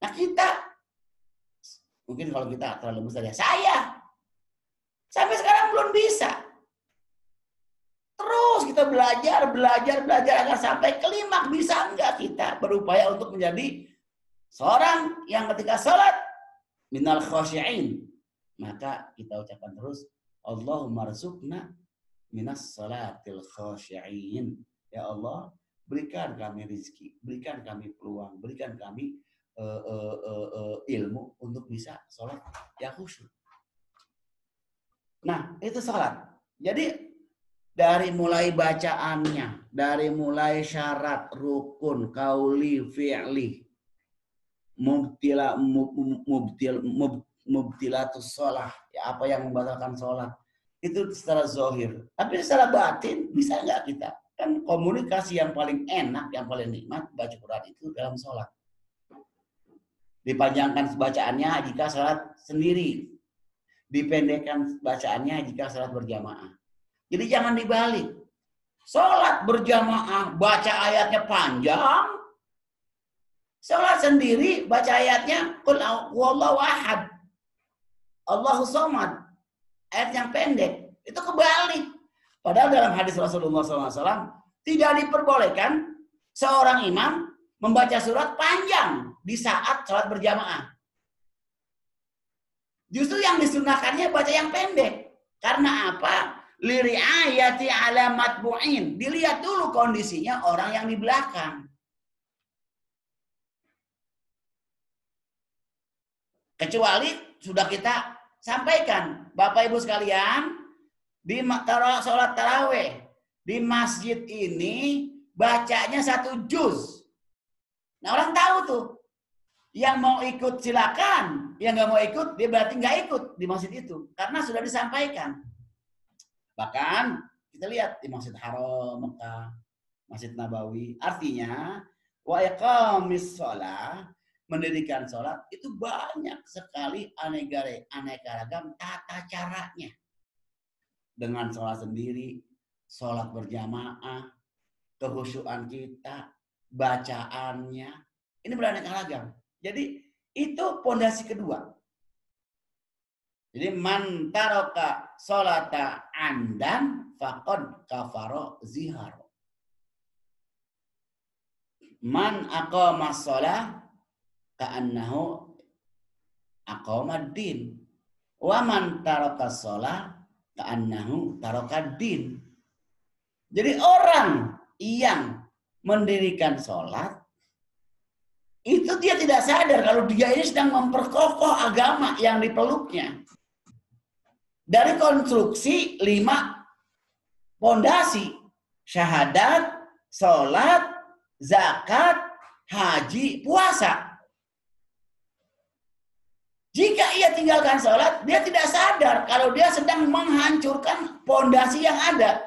Nah kita, mungkin kalau kita terlalu besar ya, saya sampai sekarang belum bisa. Terus kita belajar agar sampai klimaks. Bisa enggak kita berupaya untuk menjadi seorang yang ketika sholat minal khasyi'in, maka kita ucapkan terus Allahumma rzuqna minas salatil khasyi'in. Ya Allah, berikan kami rezeki, berikan kami peluang, berikan kami ilmu untuk bisa sholat yang khusyuk. Nah, itu sholat. Jadi dari mulai bacaannya, dari mulai syarat, rukun, kauli, fi'li, mubtilatus sholah, ya apa yang membatalkan sholat, itu secara zahir. Tapi secara batin bisa nggak kita? Kan komunikasi yang paling enak, yang paling nikmat baca Quran itu dalam sholat. Dipanjangkan bacaannya jika sholat sendiri, dipendekkan bacaannya jika sholat berjamaah. Jadi jangan dibalik. Sholat berjamaah, baca ayatnya panjang. Sholat sendiri, baca ayatnya Qul huwallahu ahad, Allahu somad. Ayat yang pendek. Itu kebalik. Padahal dalam hadis Rasulullah SAW tidak diperbolehkan seorang imam membaca surat panjang di saat sholat berjamaah. Justru yang disunahkannya baca yang pendek. Karena apa? Liri'ayati ala matbu'in. Dilihat dulu kondisinya orang yang di belakang. Kecuali sudah kita sampaikan, Bapak Ibu sekalian, di sholat taraweh di masjid ini bacanya 1 juz. Nah orang tahu tuh, yang mau ikut silakan, yang nggak mau ikut dia berarti nggak ikut di masjid itu, karena sudah disampaikan. Bahkan kita lihat di Masjid Haram Mekah, Masjid Nabawi, artinya wa iqamis shalah, mendirikan sholat itu banyak sekali aneka ragam tata caranya. Dengan sholat sendiri, sholat berjamaah, kehusyuan kita, bacaannya, ini beraneka ragam. Jadi itu pondasi kedua. Jadi man taraka sholata andan faqad kafara zihar. Man aqama shalah ka'annahu aqamad din. Wa man taraka shalah ka'annahu tarakad din. Jadi orang yang mendirikan sholat itu dia tidak sadar kalau dia ini sedang memperkokoh agama yang dipeluknya. Dari konstruksi 5 pondasi, syahadat, sholat, zakat, haji, puasa. Jika ia tinggalkan sholat, dia tidak sadar kalau dia sedang menghancurkan pondasi yang ada.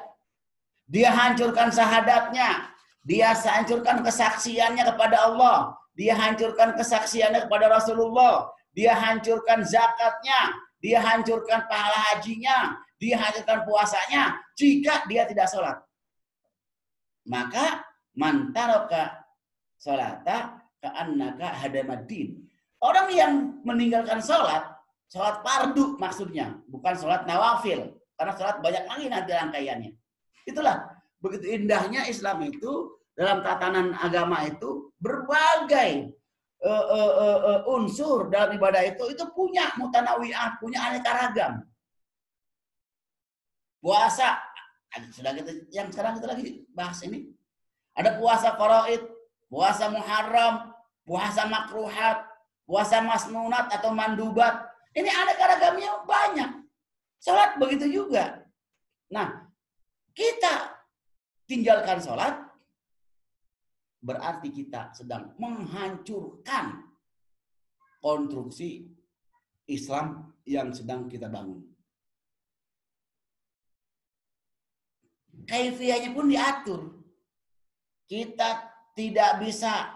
Dia hancurkan syahadatnya, dia hancurkan kesaksiannya kepada Allah, dia hancurkan kesaksiannya kepada Rasulullah, dia hancurkan zakatnya, dia hancurkan pahala hajinya, dia hancurkan puasanya jika dia tidak sholat. Maka man taraka sholata ka'annaka hadamaddin. Orang yang meninggalkan sholat fardu maksudnya, bukan sholat nawafil. Karena sholat banyak lagi nanti rangkaiannya. Itulah, begitu indahnya Islam itu, dalam tatanan agama itu, berbagai unsur dalam ibadah itu punya mutanawi'at, punya aneka ragam. Puasa, sudah kita, yang sekarang kita lagi bahas ini. Ada puasa faraid, puasa muharram, puasa makruhat, puasa masnunat atau mandubat. Ini aneka ragamnya banyak. Salat begitu juga. Nah, kita tinggalkan sholat, berarti kita sedang menghancurkan konstruksi Islam yang sedang kita bangun. Kaifiyahnya pun diatur. Kita tidak bisa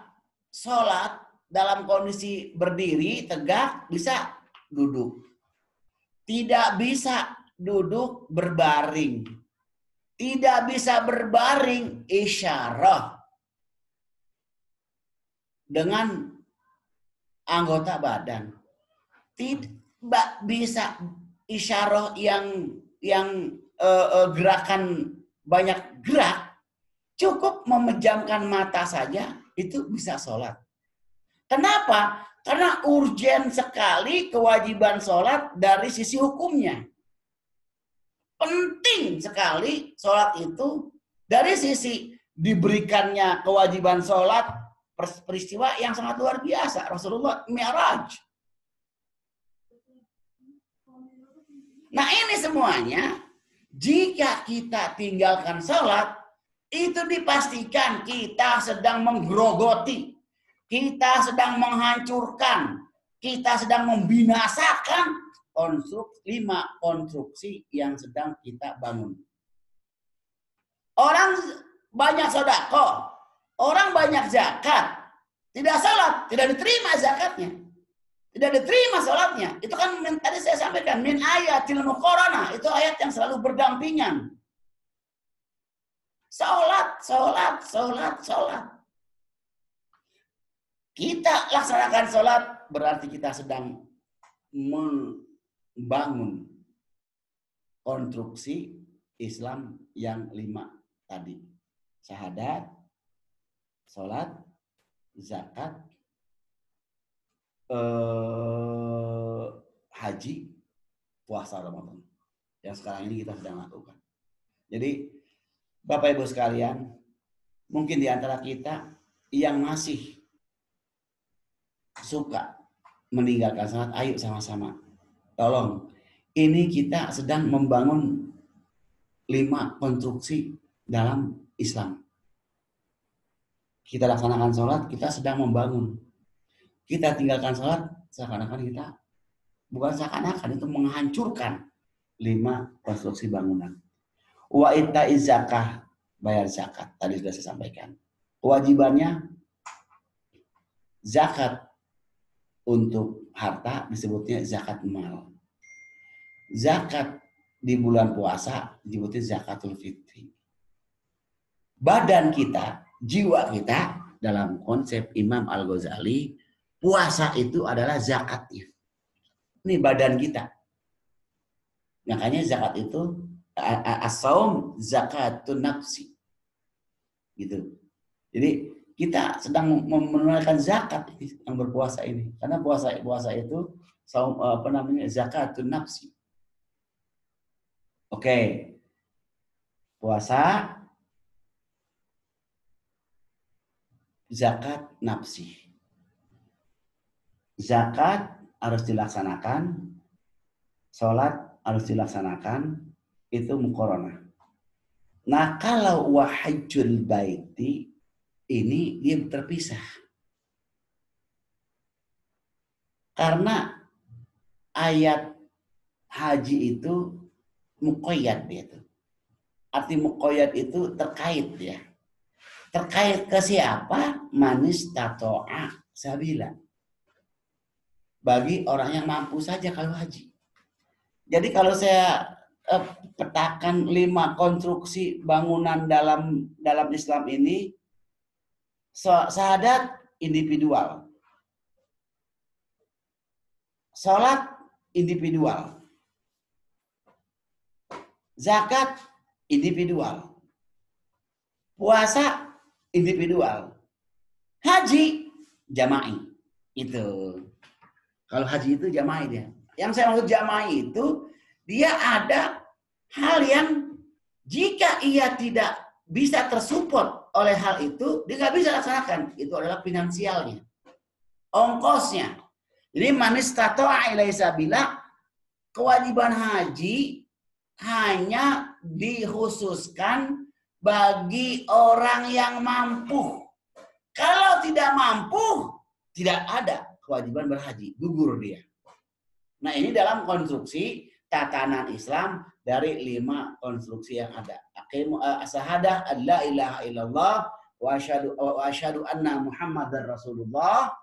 sholat dalam kondisi berdiri, tegak, bisa duduk. Tidak bisa duduk berbaring. Tidak bisa berbaring isyarah dengan anggota badan. Tidak bisa isyarah yang gerakan banyak gerak, cukup memejamkan mata saja itu bisa sholat. Kenapa? Karena urgen sekali kewajiban sholat dari sisi hukumnya. Penting sekali sholat itu dari sisi diberikannya kewajiban sholat, peristiwa yang sangat luar biasa. Rasulullah Mi'raj. Nah ini semuanya, jika kita tinggalkan sholat, itu dipastikan kita sedang menggerogoti, kita sedang menghancurkan, kita sedang membinasakan 5 konstruksi yang sedang kita bangun. Orang banyak sedekah, orang banyak zakat, tidak sholat, tidak diterima zakatnya. Tidak diterima sholatnya. Itu kan tadi saya sampaikan. Min ayatil muqaranah. Itu ayat yang selalu berdampingan. Sholat. Kita laksanakan sholat. Berarti kita sedang membangun konstruksi Islam yang 5 tadi. Syahadat, sholat, zakat, haji, puasa Ramadan yang sekarang ini kita sedang lakukan. Jadi Bapak Ibu sekalian, mungkin di antara kita yang masih suka meninggalkan salat, ayo sama-sama. Tolong, ini kita sedang membangun 5 konstruksi dalam Islam. Kita laksanakan sholat, kita sedang membangun. Kita tinggalkan sholat, seakan-akan kita, bukan seakan-akan, itu menghancurkan 5 konstruksi bangunan. Wa ita'iz zakah, bayar zakat. Tadi sudah saya sampaikan. Kewajibannya, zakat untuk harta disebutnya zakat mal. Zakat di bulan puasa disebutnya zakatul fitri. Badan kita, jiwa kita, dalam konsep Imam Al-Ghazali, puasa itu adalah zakatnya. Ini badan kita. Makanya zakat itu as-saum zakatun nafsi. Gitu. Jadi kita sedang menunaikan zakat yang berpuasa ini. Karena puasa itu saum zakatun nafsi. Oke. Puasa zakat nafsi. Zakat harus dilaksanakan, sholat harus dilaksanakan, itu muqaranah. Nah kalau wahajjul baiti, ini dia terpisah. Karena ayat haji itu muqayyad dia itu. Arti muqayyad itu terkait ya. Terkait ke siapa? Manis tato'a sabila. Bagi orang yang mampu saja kalau haji. Jadi kalau saya petakan 5 konstruksi bangunan dalam Islam ini, syahadat individual, sholat individual, zakat individual, puasa individual, haji jama'i. Itu kalau haji itu jama'i dia. Yang saya maksud jama'i itu dia ada hal yang jika ia tidak bisa tersupport oleh hal itu, dia nggak bisa laksanakan. Itu adalah finansialnya, ongkosnya. Jadi manis tato'a ilaihi sabila, kewajiban haji hanya dikhususkan bagi orang yang mampu. Kalau tidak mampu, tidak ada kewajiban berhaji, gugur dia. Nah, ini dalam konstruksi tatanan Islam dari 5 konstruksi yang ada. Ashahadah alla ilaha illallah wa asyhadu anna Muhammadar Rasulullah,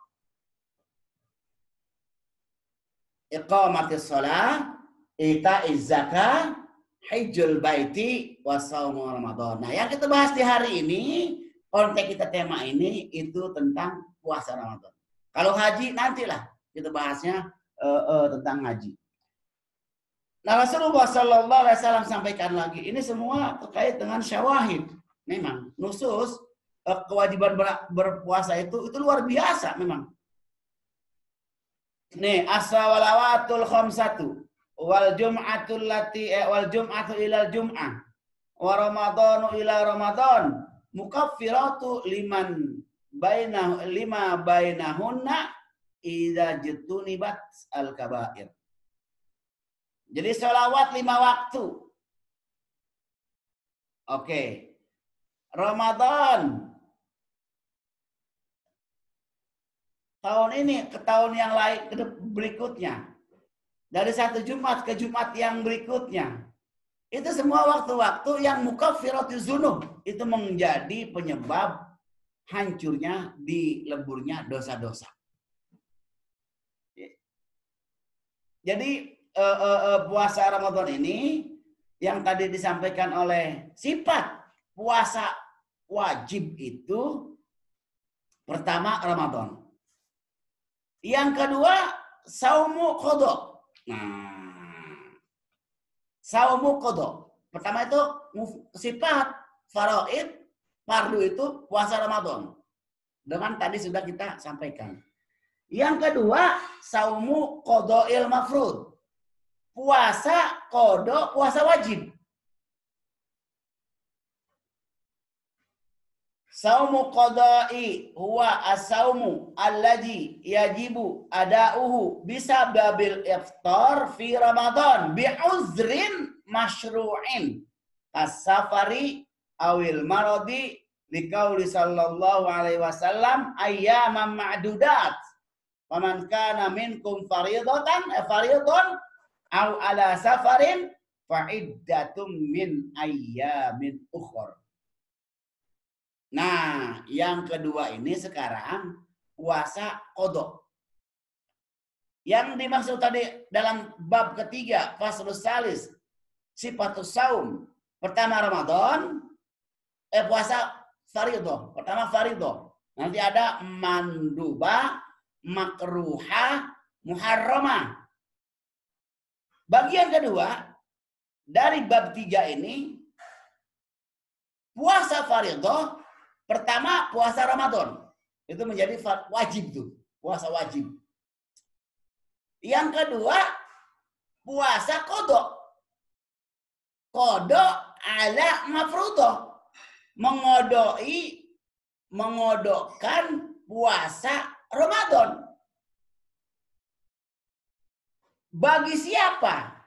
iqamatis shalah, ita'iz zakah, hajjul baiti, wa shaum Ramadan. Nah, yang kita bahas di hari ini, konteks kita tema ini itu tentang puasa Ramadan. Kalau haji nantilah kita bahasnya tentang haji. Nah, Rasulullah Sallallahu Alaihi Wasallam sampaikan lagi, ini semua terkait dengan syawahid. Memang nusus kewajiban berpuasa itu luar biasa memang. Nih, as-salawatul khamsatu wal jum'atul ilal jum'ah wa ramadhanu ila ramadan mukaffiratu lima bainahunna idza jutunibat al-kabair. Jadi sholawat 5 waktu. Oke. Ramadan. Tahun ini ke tahun yang lain berikutnya. Dari satu Jumat ke Jumat yang berikutnya. Itu semua waktu-waktu yang mukaffiratu dzunub. Itu menjadi penyebab hancurnya, dileburnya dosa-dosa. Jadi puasa Ramadan ini yang tadi disampaikan oleh sifat puasa wajib itu pertama Ramadan. Yang kedua saumu qadha. Nah, saumu qadha. Pertama itu sifat faraid, fardu itu puasa Ramadan. Dengan tadi sudah kita sampaikan. Yang kedua saumu qadha'il mafrud. Puasa qadha, puasa wajib. Saumu qadha'i huwa as-saumu alladhi yajibu ada'uhu bisababil iftar fi Ramadan bi'uzrin masyru'in as-safari awil maradi liqauli sallallahu alaihi wasallam ayyaman ma'dudat faman kana minkum fariidatan aw ala safarin fa iddatum min ayyamin ukhra. Nah, yang kedua ini sekarang puasa qadha. Yang dimaksud tadi dalam bab ketiga faslus salis sifatus saum. Pertama Ramadan, puasa fardhu. Pertama fardhu. Nanti ada manduba, makruha, muharramah. Bagian kedua dari bab 3 ini puasa fardhu. Pertama puasa Ramadan. Itu menjadi wajib tuh, puasa wajib. Yang kedua puasa qadha. Qadha ala mafruḍah. Mengodokkan puasa Ramadan. Bagi siapa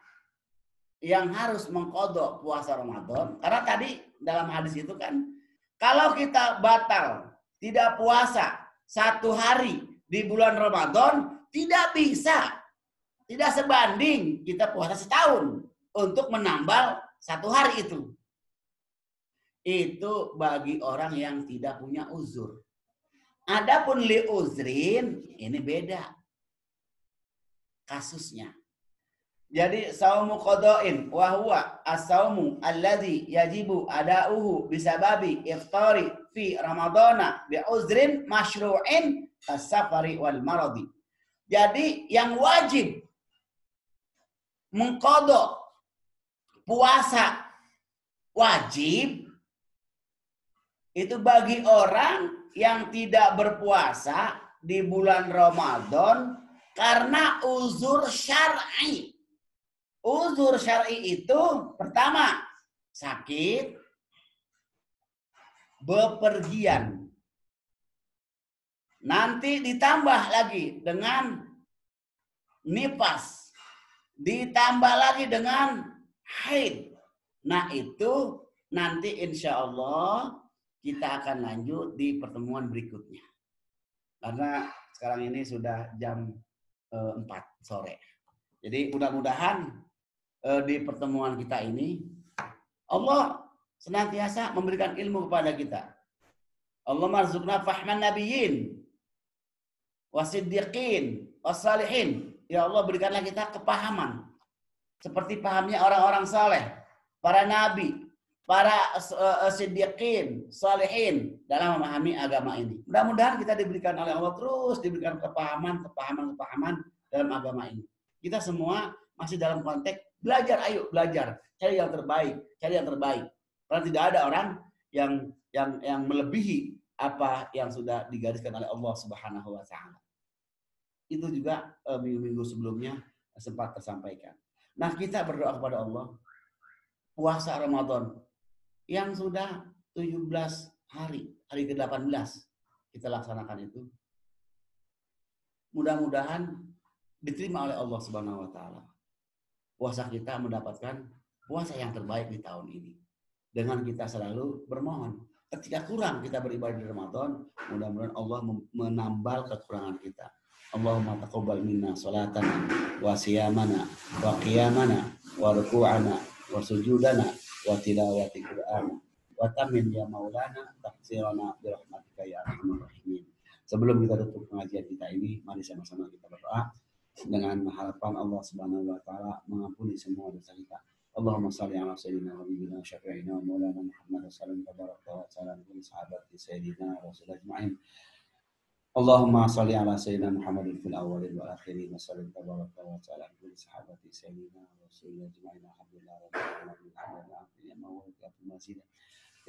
yang harus mengqadha puasa Ramadan? Karena tadi dalam hadis itu kan kalau kita batal, tidak puasa 1 hari di bulan Ramadan, tidak bisa. Tidak sebanding kita puasa setahun untuk menambal 1 hari itu. Itu bagi orang yang tidak punya uzur. Adapun li uzrin, ini beda kasusnya. Jadi saumu qadha'in wa huwa as-saumu alladhi yajibu ada'uhu bisababi iftari fi ramadhana bi'uzrin masyru'in as-safari wal maradi. Jadi yang wajib mengqadha puasa wajib itu bagi orang yang tidak berpuasa di bulan Ramadan karena uzur syar'i. Uzur syar'i itu pertama sakit, bepergian. Nanti ditambah lagi dengan nifas, ditambah lagi dengan haid. Nah itu nanti insya Allah kita akan lanjut di pertemuan berikutnya. Karena sekarang ini sudah jam 4 sore. Jadi mudah-mudahan di pertemuan kita ini Allah senantiasa memberikan ilmu kepada kita. Allah marzuqna fahman nabiyyin wasiddiqin wassalihin. Ya Allah berikanlah kita kepahaman seperti pahamnya orang-orang saleh, para nabi, para siddiqin, salihin dalam memahami agama ini. Mudah-mudahan kita diberikan oleh Allah terus diberikan kepahaman dalam agama ini. Kita semua masih dalam konteks belajar, ayo belajar, cari yang terbaik. Karena tidak ada orang yang melebihi apa yang sudah digariskan oleh Allah Subhanahu wa taala. Itu juga minggu-minggu sebelumnya sempat tersampaikan. Nah, kita berdoa kepada Allah puasa Ramadan yang sudah 17 hari ke-18 kita laksanakan itu. Mudah-mudahan diterima oleh Allah Subhanahu wa taala. Puasa kita mendapatkan puasa yang terbaik di tahun ini. Dengan kita selalu bermohon. Ketika kurang kita beribadah di Ramadan, mudah-mudahan Allah menambal kekurangan kita. Allahumma taqabbal minna salatana wa siyamana wa qiyamana wa ruku'ana wa sujudana wa tilawati Qur'ana wa tamin ya maulana taqsirana bi rahmatika ya arhamar rahimin. Sebelum kita tutup pengajian kita ini, mari sama-sama kita berdoa dengan harapan Allah Subhanahu wa taala mengampuni semua dosa kita. Allahumma salli ala sayyidina wa nabiyina syafi'ina wa maulana Muhammad sallallahu alaihi wa sallam wa sahabati sayyidina Rasul ajma'in. Allahumma salli ala sayyidina Muhammadin fil awwalin wal akhirin wa sallim tabaraka wa ta'ala ala sahabati sayyidina Rasul ajma'in. Alhamdulillah rabbil alamin ya mawlid ya mazid.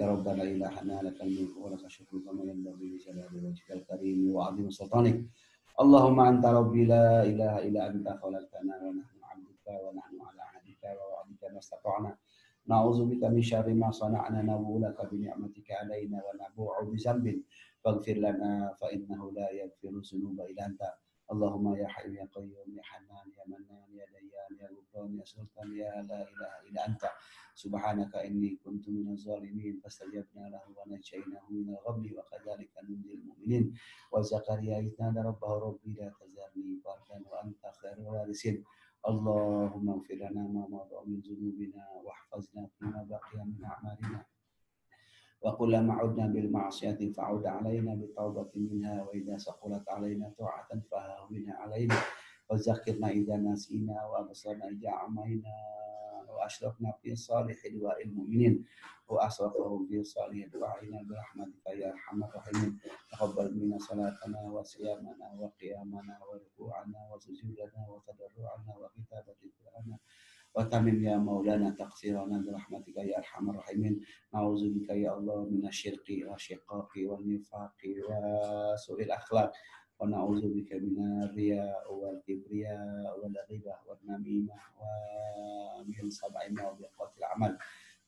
Ya Rabbana ilahana lakal mulku wa lakal syukru kama yanbaghi li jalali wajhikal karim wa 'azimi sultanik. Allahumma anta rabbi la ilaha illa anta khalaqtana wa nahnu 'abduka wa nahnu 'ala 'ahdika wa wa'dika mastata'na. Na'udzubika min syarri ma sana'na nabu'u laka bi ni'matika 'alaina wa nabu'u bi dzambin faghfir lana fa innahu la yaghfiru dzunuba illa anta. Allahumma ya hayyu ya qayyum ya hannan ya mannan ya dayyan ya ghufran ya sultan ya la ilaha illa anta. Subhanaka inni kuntu minaz zalimin fastajabna lahu wa najaynahu minal ghammi wa kadzalika nunjil mu'minin. Wa Zakaria idnada rabbahu rabbi la tazarni fardan wa anta khairul warisin. Allahumma ighfir lana ma madha min dzunubina wahfazna fima baqiya min a'malina. Wa kullama 'udna bil ma'siyati fa'ud 'alaina bi taubatin minha wa idza saqulat 'alaina ta'atan fahawwina 'alaina wa zakkirna idza nasina wa absarna idza amaina wa ashrafna fi salihil wa mu'minin wa asrafahum fi salihil du'aina bi rahmatika ya arhamar rahimin. Taqabbal minna salatana wa siyamana wa qiyamana wa ruku'ana wa sujudana wa tadarru'ana wa kitabati qur'ana wa tamim ya maulana taqsirana bi rahmatika ya arhamar rahimin. Na'udzubika ya Allah minasyirki wa syiqaqi wa nifaqi wa su'il akhlaq wa na'udzubika minar riya wal kibriya wal ghibah wan namimah wa min sab'i mawbiqatil amal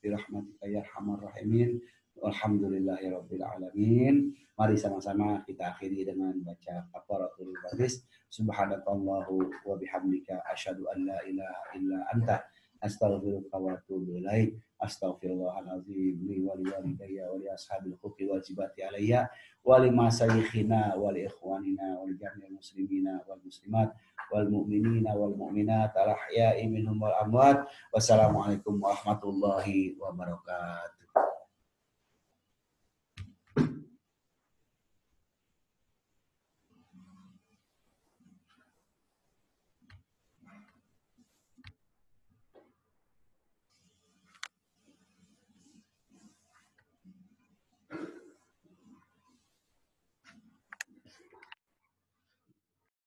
bi rahmatika ya arhamar rahimin. Walhamdulillahirabbil alamin. Mari sama-sama kita akhiri dengan baca kafaratul majlis. Subhanakallahu wa bihamdika asyhadu an la ilaha illa anta astaghfiruka wa atubu ilaik. Astaghfirullahalazim li wa li walidayya wa li ashabil huquqi wajibati alayya wa li masayikhina wa li ikhwanina wa li jami'il muslimina wal muslimat wal mu'minina wal mu'minat al ahya'i minhum wal amwat. Wassalamualaikum warahmatullahi wabarakatuh.